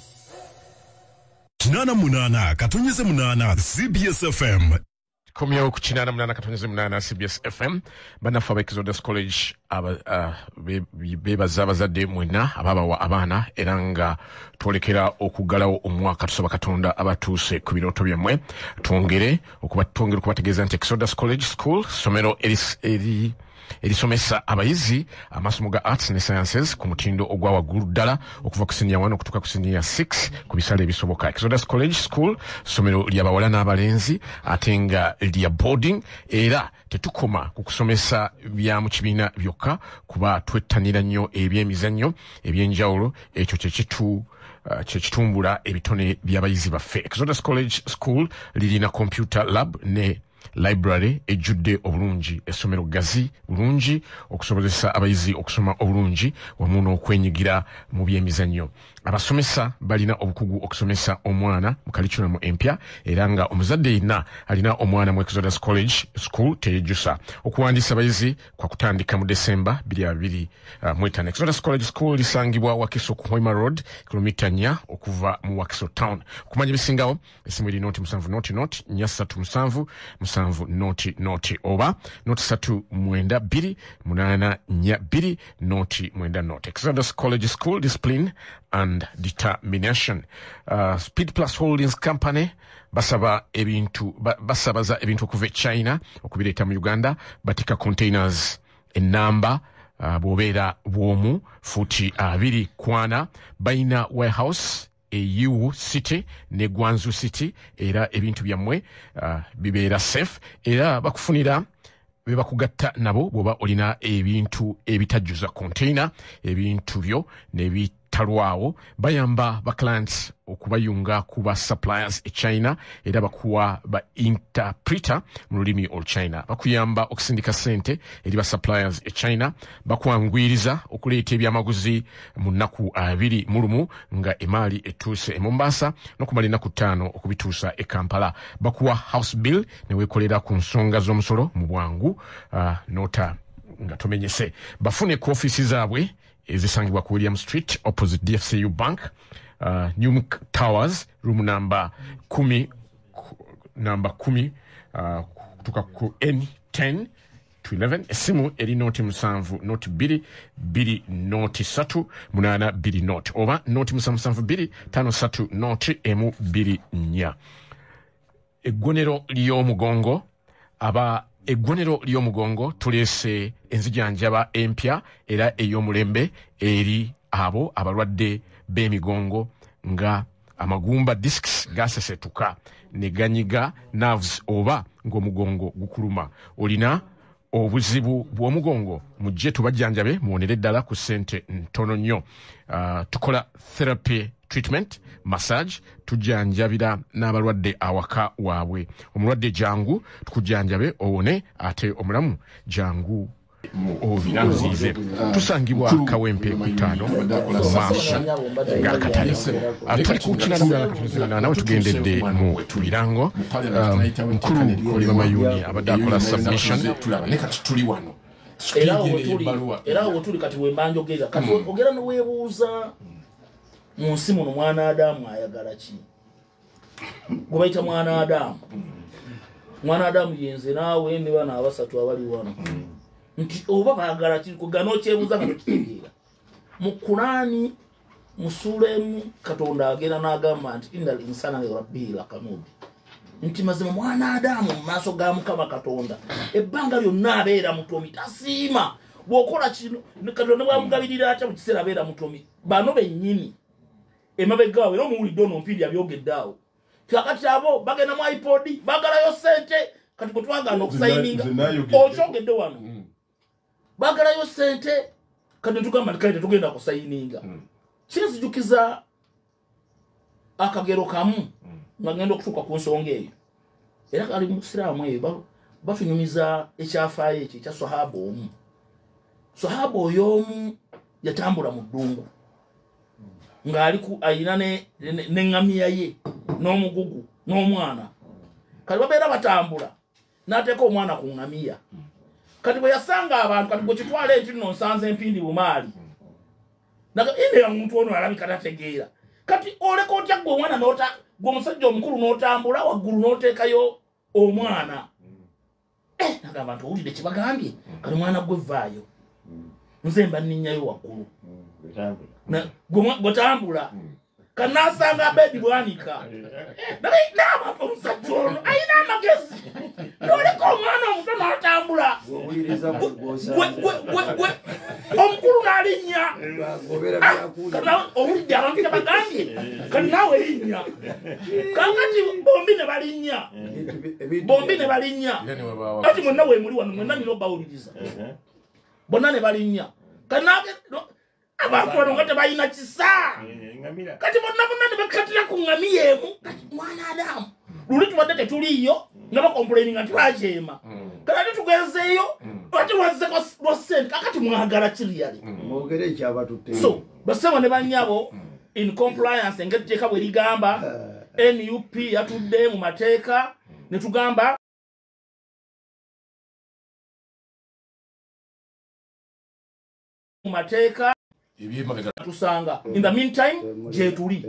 88 CBS FM. Komyo ku 88 CBS FM banafa ba Exodus College bebaza abazadde mwena ababawa abaana era nga twolekera okugalawo omwaka tusaba Katonda abatuuse ku birooto byammwe twongere okubategeeza nti Exodus College School somero erisomesa abayizi amasomo ga arts ne sciences ku mutindo ogwa waggulu ddala okuva ku senior 1 okutuuka ku senior 6 ku bisale ebisoboka. Exodus College School somero ly'abawala n'abalenzi ate nga lya boarding era tetukoma ku kusomesa bya mu kibiina byokka kuba twettanira nnyo ebyemizannyo ebyenjawulo ekyo kyekitumbula ebitone by'abayizi baffe. Exodus College School lirina computer lab ne library ejjudde obulungi essomero gazi bulungi okusobozesa abayizi okusoma obulungi wamu n'okwenyigira mu byemizannyo. Abasomesa balina obukugu okusomesa omwana mu curriculum empya era nga omuzadde yenna alina omwana mu Exodus College School teyejjusa okuwandiisa abayizi kwa kutandika mu December 2025. Exodus College School lisangibwa Wakiso ku Hoima Road kilomita 4 okuva mu Wakiso Town. Okumanya ebisingawo essimu eri noti 7 noti 7 noti oba noti 392 noti 9. Exodus College School discipline and determination. Speed Plus Holdings Company basabaza ebintu okuva China okubireeta mu Uganda batika containers enamba bw'obeera bw'omu futi 2 kwana bayina warehouse EU City ne Gwanzu City era ebintu byammwe bibeera safe era bakufunira bebakugatta nabo bwoba olina ebintu ebitajjuza container ebintu byo nebitalwawo bayamba ba clients okubayunga kuba suppliers e China era bakuwa ba interpreter mu lulimi ol China bakuyamba okusindika sente eri ba suppliers e China bakuangwiriza okuleeta ebyamaguzi mu nnaku 2 nga emali etuuse e Mombasa n'okumala ennaku 5 okubituusa e Kampala bakuwa house bill ne weekolera ku nsonga z'omusolo mu bwangu nota nga tomenyese bafune ku office zaabwe ezisangibwa ku William Street opposite DFCU Bank, New Towers, room number 10 tuka ku N10 to 11. Esimu eri noti musanvu noti 2 noti 3 munana 2 noti oba noti musanvu 2 5 noti emu 2 4. Eggwaniro ly'omugongo tulese enzijanjaba empya era ey'omulembe eri abo abalwadde b'emigongo nga amagumba discs gasesetuka ne ganyiga nerves oba ng'omugongo gukuluma. Olina obuzibu bw'omugongo mujje tubajjanjabe muwonere ddala ku ssente ntono nnyo. Tukola therapy treatment, massage, tujanjabira n'abalwadde awaka waabwe. Omulwadde jangu tukujjanjabe owone ate omulamu jangu obiranzize. Tusangibwa Kawempe ku 5 maaso ng'akatale. Tuli ku kinana nawe tugendedde mu birango. Mukulu Oliva Mayuni abadde akola submission. Era awo tuli kati wembanja ogera kati ogera noweebuuza mu nsi muno mwana Adamu ayagala ki? Gwe bayita mwana Adamu. Mwana Adamu yenze naawe ne bana abasatu abali wano. Nti oba baagala ki? Kugano kyebuuza nga tukitegeera. Mu Kurani musulemu Katonda agera n'agamba nti innal insana li rabbihi lakanuud. Nti mazima mwana Adamu mu maaso ga Mukama Katonda ebbanga lyonna abeera mutomi tasiima. Bw'okola kino Katonda bwamugabirira atya mu kiseera abeera mutomi. Bano bennyini emabega wawe n'omuwulidde ono mpindi abyogedde awo. Kakati abo bagenda mu iPod bagalayo ssente kati bwe twagaana okusayininga okyogedde wano. Bagalayo ssente kati tugamba nti kale tetugenda kusayininga. Kinzijukiza akagero kamu nga ngenda okutuuka ku nsonga eyo. Era kali mu Isiraamu eyo batunyumiza ekyafaayo ekyo ekya Sahaba omu. Sahaba oyo omu yatambula mu ddungu ng'ali ayina n'eŋŋamiya ye n'omugugu n'omwana. Kati babeera batambula n'ateeka omwana ku ŋŋamiya. Kati bwe yasanga abantu kati bwe kitwala enti nno nsanze empindi bumaali. Ine ya muntu ono alabika tategeera. Kati oleka otya gwe omwana gwe omusajja omukulu n'otambula waggulu n'oteekayo omwana. Nagamba nti owulidde kye bagambye kati mwana gwe vaayo. Nze mba nninnyayo waggulu. Gwetambula kanasanga bedi bwanika n'abantu omusajja ono ayina amagezi n'oleka omwana omuto n'atambula omukulu n'alinnya owulidde abantu kye bagambye kati naawe linnya kakati bombi ne balinnya kati mwenna weemuli wano mwenna nina obawuliriza bonna ne balinnya kati abantu wano nga tebalina kisa kati bonna ne bakatira ku ŋŋamiya emu kati mwana Adamu luli tubadde tetuliyo nga bakomplaininga nti bajeema kati ate tugenzeeyo ate lwazzeko lwa ssente kakati mwagala kiriyali mwogere ekyabatutte. So basema ne bannyabo in compliance eng'etteeka bwe ligamba NUP yatudde mu mateeka ne tugamba mu mateeka tusanga in the meantime jetuli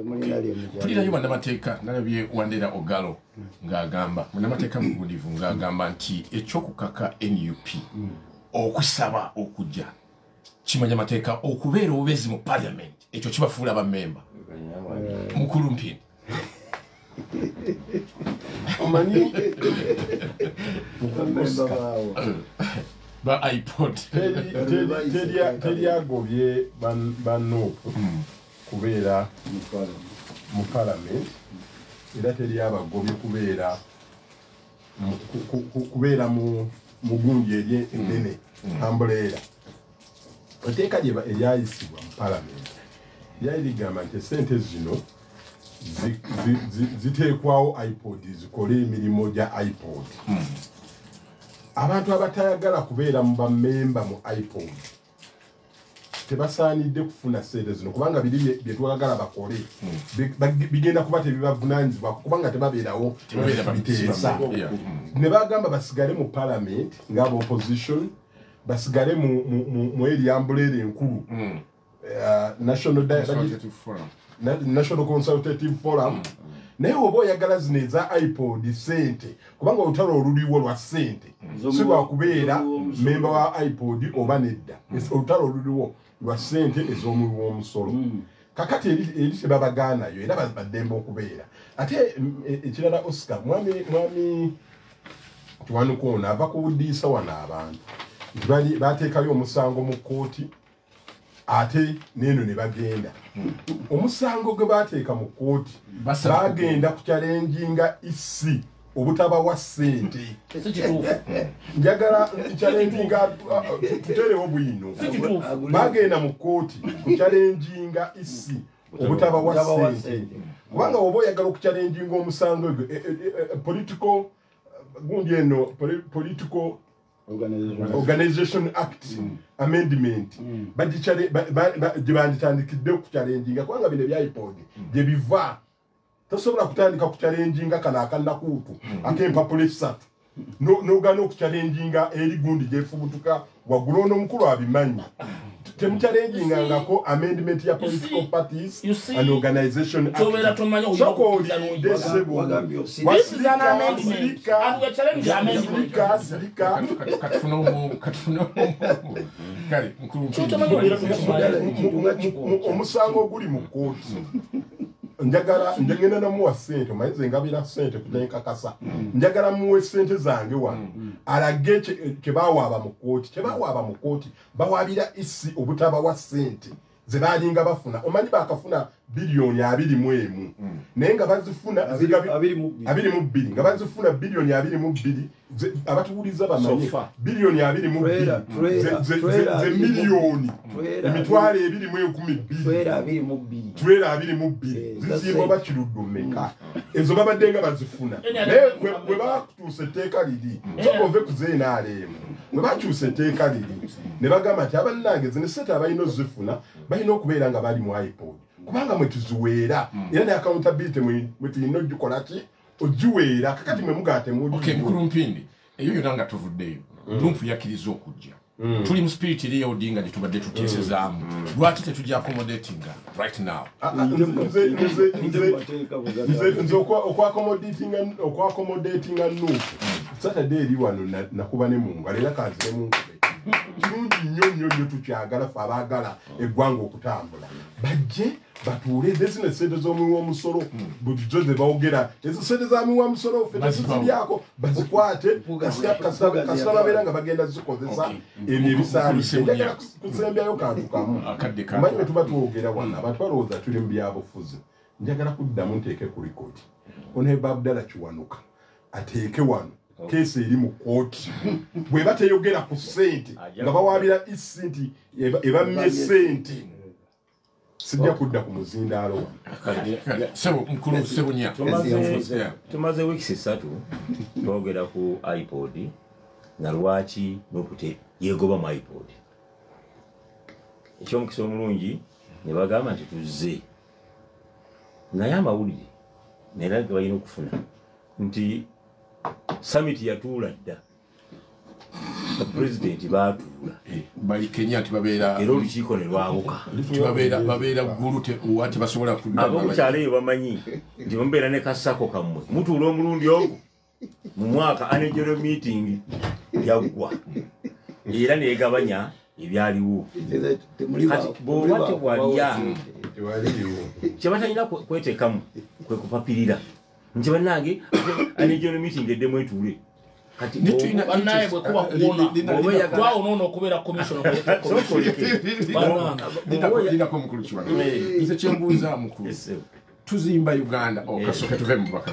tulirayo bannamateeka nalabye Wandera Ogalo ng'agamba munnamateeka mugundivu ng'agamba nti ekyokukaka NUP okusaba okujja kimanya amateeka okubeera obubezi mu parliament ekyo kibafuula bammemba mukulu mpindi omanyi ba iPod teryagobye banopu kubeera mu parliament era teryabagobye kubeera mu gundi enene ambuleera. Etteeka eryayisibwa mu parliament lyali ligamba nti esente zino ziteekwawo iPod zikole emirimu gya iPod. Abantu abatayagala kubeera mu bammemba mu iPod tebasaanidde kufuna ssente zino kubanga biri bye twagala bakole bigenda kuba tebibavunaanyizibwa kubanga tebabeerawo biteesa. Ne bagamba basigale mu parliament ng'aba opposition basigale mu eri ambulere enkulu National Consultative Forum naye oba oyagala zino eza iPod sente kubanga olutalo oluliwo lwa sente si lwakubeera memba wa iPod oba nedda olutalo oluliwo lwa sente ez'omuli w'omusolo kakati eri tebabagaanayo era baddembe okubeera ate ekirala Oscar mwami Kiwanuka ono ava kubudiisa wano abantu nti bateekayo omusango mu kkooti ate neeno ne bagenda omusango gwe bateeka mu kkooti bagenda ku kyalenjinga isi obutaba wa ssente njagala kyalenjinga tuterewo bwino bagenda mu kkooti ku kyalenjinga isi obutaba wa ssente kubanga oba oyagala okukyalenjinga omusango political gundi eno political Organization Act amendment gye banditandikidde okukyalenjinga kubanga bino ebya iPod gye biva tosobola kutandika kukyalenjinga kano akanakuutu ak'empapula essatu n'ogaana okukyalenjinga eri gundi gyefubutuka waggulu ono omukulu abimanyi temukyalenjingangako amendment ya political parties and organization omusango oguli mu kkooti njagala ngenda namuwa ssente omanyize ngabira ssente kutenkakasa njagala muwe ssente zange wano alage kyebawaaba mu kkooti bawaabira isi obutaba wa ssente ze balinga bafuna omanyi bakafuna biliyoni 21 naye nga bazifuna 22 nga bazifuna biliyoni 22 abatubuliza bamanyi biliyoni 22 ze miliyoni emitwalo 22 zizimba bakiruddu mmeka ezo babadde nga bazifuna naye bwe batuusa etteeka liri soka ove ku ZNRM bwe bakyusa etteeka liri ne bagamba nti abannange zino ssente abalina ozifuna balina okubeera nga bali mu iPod kubanga mwe tuziweera era ne accountability mwe tulina ogikola ki ogiweera kakati mwe mugate mukulu mpindi eyo yonna nga tuvuddeyo lumpu yakkiriza okujja tuli mu spirit eri Odinga gye tubadde tuteesezaamu lwaki tetujja accommodatinga right now nze okwaccommodatinga nuupu Saturday eri wano nakuba ne mungu alera kanzire munkube kirungi nnyo tukyagala fe abaagala eggwanga okutambula bajje batuule zino sente z'omuwi w'omusolo bulijo ze bawogera ezo sente z'amuwi w'omusolo ffe tezizibyako bazikwate kasita babeera nga bagenda zikozesa ebyo ebisaanise njagala kuzembyayo kantu kamu manyi bwe tuba twogera wano abantu balowooza tuli mu byabufuzi njagala kuddamu nteeke ku rikodi ono Abdallah Kiwanuka ateeke wano keesi eri mu kkooti bwe bateyogera ku ssente nga bawaabira isi nti ebammye ssente sijja kudda ku muzindaalo tumaze wiiki 3 twogera ku iPod na lwaki nokute yegoba mu iPod ekyomukisa omulungi ne bagamba nti tuzze naye amawulire naye balina okufuna nti summit yatuula dda President batuula bali Kenya tibabeera era olukiiko ne lwabuka babeera ggulu wati basobola kudda abomukyalo eyo bamanyi nti mubeera ne kasako kammwe mutuula omulundi ogwo mu mwaka annual meeting yaggwa era negabanya ebyaliwo kati bw'oba tewalya kyebatalina kweteekamu kwe kupapirira nti bannange annual meeting eddemu etuule kati bannaye bwe kuba kubona twawonoona okubeera commissioner linako mukulu Kiwanuka nze kyembuuza mukulu tuzimba Uganda kasooke tuve mu bubaka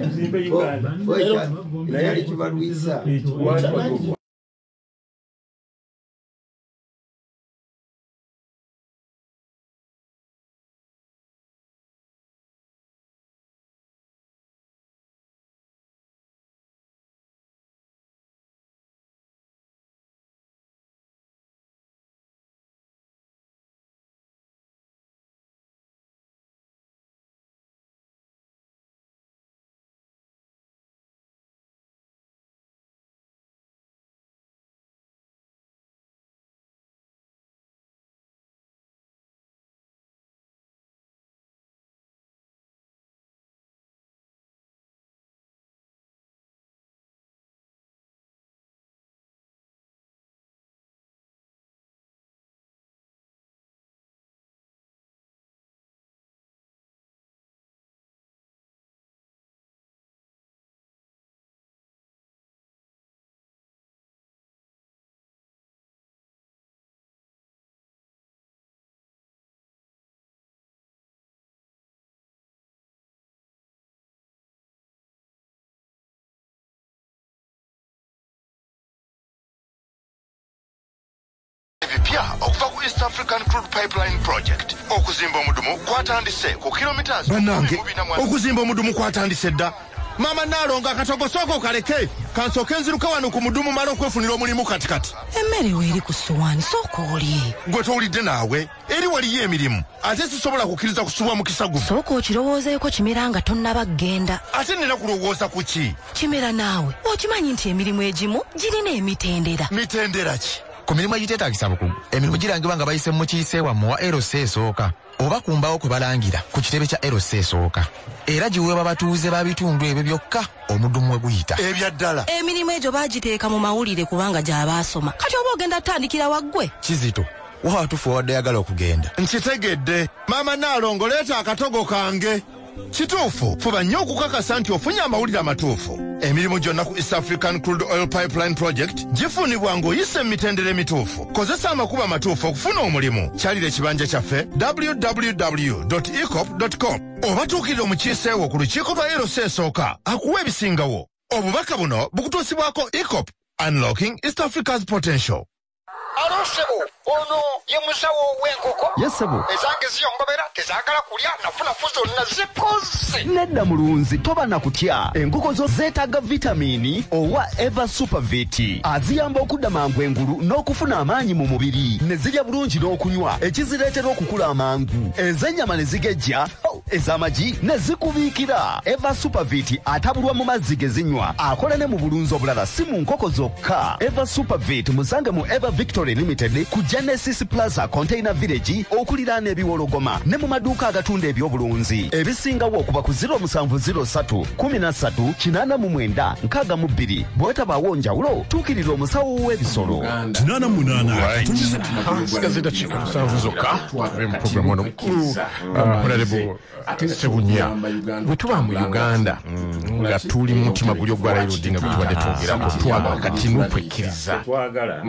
tuzimbe Uganda naye alikibalwiza kutya okuva ku East African Crude Pipeline Project okuzimba omudumu kwatandise ku kilometers bannange okuzimba omudumu kwatandise dda mama Nalonga akatogosooka okaleke kansooke nziruka wano ku mudumu mala okwefunira omulimu katikati emmere weeri ku ssowaani sooka olye gwe towulidde naawe eri waliyo emirimu ate sisobola kukkiriza kusubwa mu kisagu sooka okirowoozeeko kimera nga tonnaba ggenda ate nina kulowooza ku ki kimera naawe okimanyi nti emirimu egimu girina emitendera mitendera ki ku mirimu egiteetaagisa bukugu emirimu girangibwa nga bayise mu kiise wammwe wa LC esooka oba kumbawo kwe balangira ku kitebe kya LC esooka era giweebwa batuuze ba bitundu ebyo byokka omudumu we guyita ebyaddala emirimu egyo baagiteeka mu mawulire kubanga gy'abaasoma kati oba ogenda tandikira waggwe kizito wawatufu owadde yagala okugenda nkitegedde maama Nalongo leeta akatogo kange kituufu fuba nnyo okukakasa nti ofunye amawulire amatuufu emirimu gyonna ku East African Crude Oil Pipeline Project gifunibwa ng'oyise mu mitendera emituufu kozesa amakubo amatuufu okufuna omulimu kyalira ekibanja kyaffe www.ecop.com oba tuukirira omukiise wo ku lukiiko lwa LC esooka akuwa ebisingawo obubaka buno bukutuusibwako Ecop Unlocking East Africa's Potential. Alo sebo, ono ye musawo w'enkoko. Yes sebo. Ezange ziyongobera tezaagala kulya nafuna fuzo nazikoze. Nedda mulunzi toba na kutya. Enkoko zo zeetaaga vitamini owa Eva Supervit. Aziyamba okudda mangu engulu n'okufuna amaanyi mu mubiri. Ne zirya bulungi n'okunywa ekizireetera okukula amangu. Ez'ennyama ne zigejja, ez'amagi ne zikubiikira. Eva Supervit atabulwa mu mazzi ge zinywa. Akola ne mu bulunzi obulala si mu nkoko zokka. Eva Supervit musange mu Eva Victory Limited ku Genesis Plaza Container Village okuliraana ebiwologoma ne mu maduuka agatunda ebyobulunzi ebisingawo okuva ku 0703 13 89 62 bw'otabaawo njawulo tuukirira omusawo w'ebisolo 88 sigazeta kimusanvu zokka mu programu ono mukulu honorable Sebunya bwe tuba mu Uganda nga tuli mu mutima guli ogwalairo dinga bwe tubadde twogerako twagala kati nukwekkiriza twagala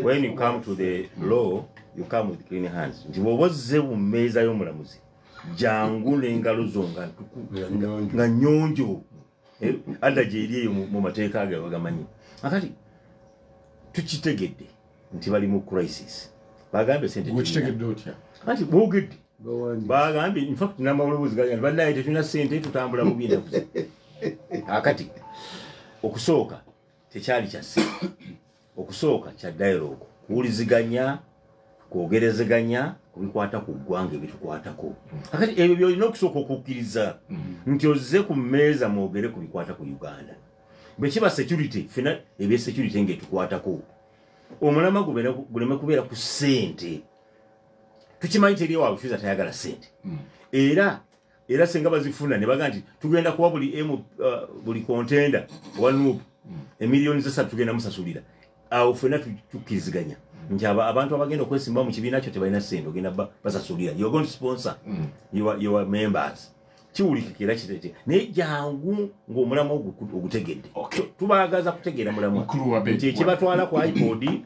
when you come to the law you come with clean hands nti bw'obozze mu mmeeza y'omulamuzi jangu n'engalo zo nga nnyonjo adda gyeri eyo mu mateeka age bagamanyi akati tukitegedde nti bali mu crisis bagambye sente kitegedde otya kati boogedde bagambye in fact n'amawulowoozi gagamba bannaye tetulina sente tutambula mu binafuzi akati okusooka tekyali kyase okusooka kya dialogue kuwuliziganya kwogerezeganya kubikwata ku ggwanga ebitukwatako akati ebyo byolina okusooka okukkiriza nti ozze ku mmeeza mwogere ku bikwata ku Uganda bwe kiba security fena ebye security ng'etukwatako omulama guleme kubeera ku ssente tukimanyi teri waabufiza tayagala ssente era senga bazifuna ne baga nti tugenda kuwa buli contender wa NUP emiliyoni z'esatu tugenda musasulira awo fena tukkiriziganya nti abantu abagenda okwesimba mu kibiina kyo tebalina ssente ogenda basasulira you're going to sponsor your members kiwulikikira kitete naye jangu ng'omulamu ogutegedde tubaagaza kutegeera mulamu nti ekibatwala ku iPod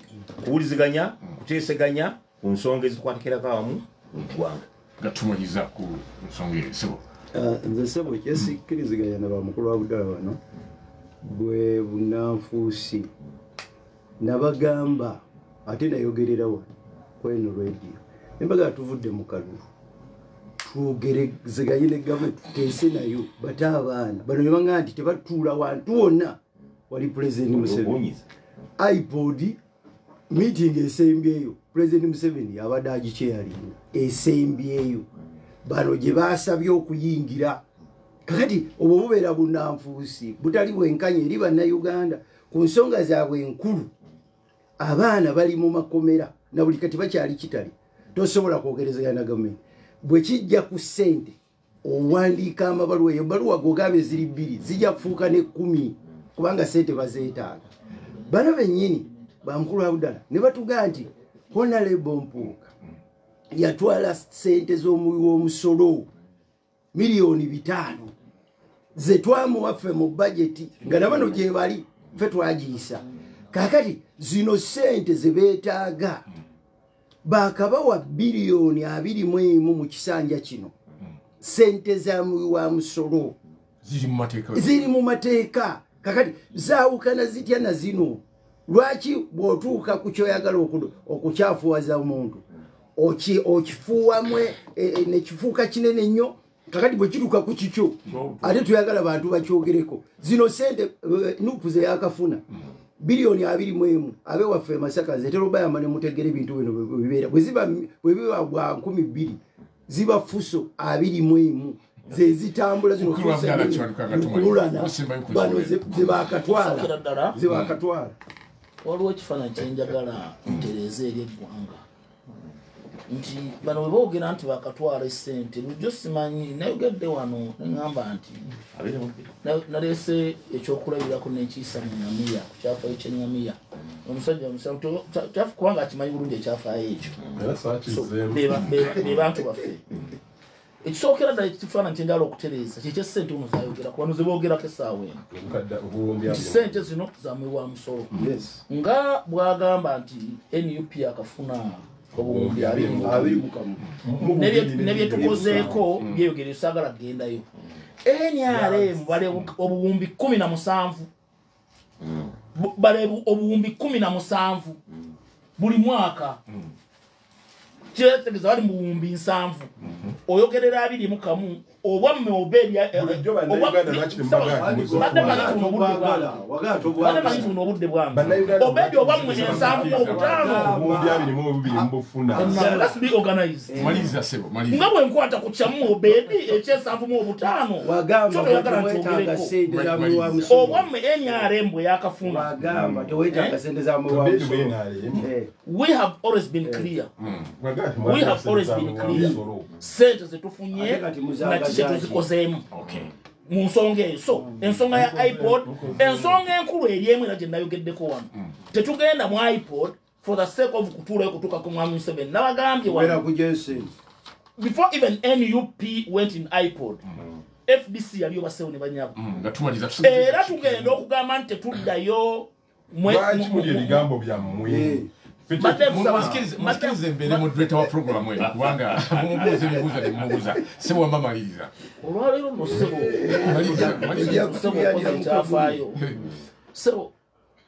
kuwuliziganya kuteeseganya ku nsonga ezikwatikirako awamu mu ggwanga gatumanyiza ku nsonga eyo sebo nze sebo kyesikkiriziganya na bamukulu wa budala wano bwe bunanfuusi nabagamba ate nayogerera wano kweno radio embaga tuvudde mu kalulu twogerezeganye ne gavumenti tuteese nayo bate abaana bano ne baŋŋamba nti tebatuula wantu wonna wali pulezidenti Museveni iPod meeting esembyeyo pulezidenti Museveni abadde agikyeyalinga esembyeyo bano gye baasabye okuyingira kakati obwo bubeera bunnanfuusi butali bwenkanya eri bannayuganda ku nsonga zaabwe enkulu abaana bali mu makomera na buli kati bakyali kitali tosobola kwogerezeganya na gavumenti bwe kijja ku ssente owandiika amabaluwa eyo baluwa gogambe ziri 2 zijja kufuuka ne 10 kubanga ssente bazeetaaga bano bennyini bamukulu wa budala ne batugaa nti Honorable Mpuuga yatwala ssente z'omuwi w'omusolo miliyoni 5 ze twamuwaffe mu bajeti nga nabano gye bali ffe twagiyisa kakati zino ssente ze beetaaga bakabawa biliyoni 21 mu kisanja kino ssente za muwi wa musolo ziri mu mateeka kakati zaawukana zitya na zino lwaki bw'otuuka ku kyoyagala okukyafuwaza omuntu okifuuwamwe nekifuuka kinene nnyo kakati bwe kituuka ku kikyo ate tuyagala bantu bakyogereko zino sente nupu ze yakafuna bilioni 21 abe waffe Masaka nze terobayamba ne mutegere ebintu bino bibeera bwe biba bwa 12 ziba fuso 21 ze zitambula zino kululana bano zebakatwala waliwo ekifaananyi kyenjagala ntereeza eri eggwanga nti bano bwe boogera nti bakatwala essente lujjo simanyi nayogedde wano neŋŋamba nti naleese ekyokulabirako nekiisa mu ŋŋamiya ku kyafaayo ky'eŋŋamiya omusajja kubanga akimanyi bulungi ekyafaayo ekyo be bantu baffe ekisookera ddala ekifaananyi kyenjagala okutereeza kyekyessente ono zayogera ku bano ze boogerako essaawa eno nti ssente zino zamwibwa musolo nga bwagamba nti NUP akafuna obuwumbi 20 nebyetukozeeko byeyogere saagala kugendayo NRM bale obuwumbi 17 bale obuwumbi 17 buli mwaka kyetegeza bali mu buwumbi 7 oyogerera 21 obwamme obeerya obudde bwange obeerya obwamme 7 nga bwe nkwata ku kyamu obeedi ekyesanvu-5 obwamme NRM bwe yakafuna we have always been clear sente zetufunye nakikyetuzikozemu mu nsonga eyo so ensonga ya iPod ensonga enkulu eri emu era gye nayogeddeko wano tetugenda mu iPod for the sake of kutuulayo kutuuka ku mwami 7 nabagambye wano before even NUP went in iPod FDC yaliyo basewo ne banyabo era tugenda okugamba nti tetuddayo ebigambo byammwe Masikilize mbere moderator wa program we kubanga mumubuuza ebibuuzo ne mumubuuza sebo wamba maliriza olwaleero no sebo kyafaayo sebo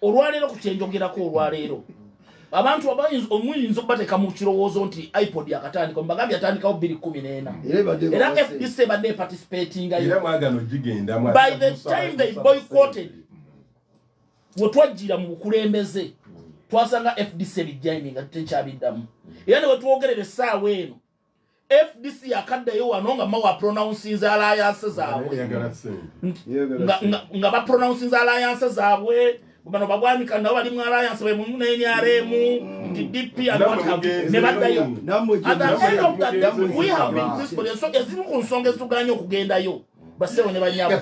olwaleero ku kyenjogerako olwaleero abantu omuyinza okubateeka mu kirowoozo nti iPod yakatandika mbagambye yatandikawo 2014 era FDC badde participating by the time they boycotted wetwajjira mu bukulembeze twasanga FDC bijjaini nga tekyabiddamu era ne wetwogerera essaawa eno FDC yakaddeyo wano nga mawa pronouncing alliance zaabwe nga bapronouncing alliance zaabwe bano bagwanika nabo bali mu alliance be mu NRM nti DP ne baddayo we have been principle so ezimu ku nsonga ezituganya okugendayo basewo ne banyabo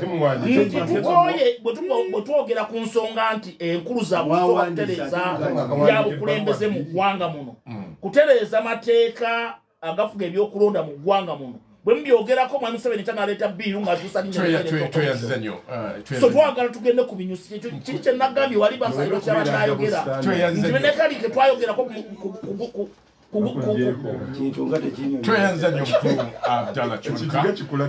tukoye bwetwogera ku nsonga nti enkulu zaabwe okutereeza byabukulembeze mu ggwanga muno kutereeza mateeka agafuga ebyokulonda mu ggwanga muno bwe mbyogerako mwami 7 tanaleeta biiru ng'atuusa so twagala tugende ku binyusi kiri kye nagambye wali basayiro kyabanayogera nti benekalike twayogerako tweyanza nnyo mukulu Abdallah Chuluka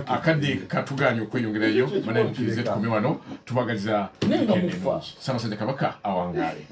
akadde katuganya okweyongerayo banayimukirize tukome wano tubagaliza Ssaabasajja Kabaka awangaale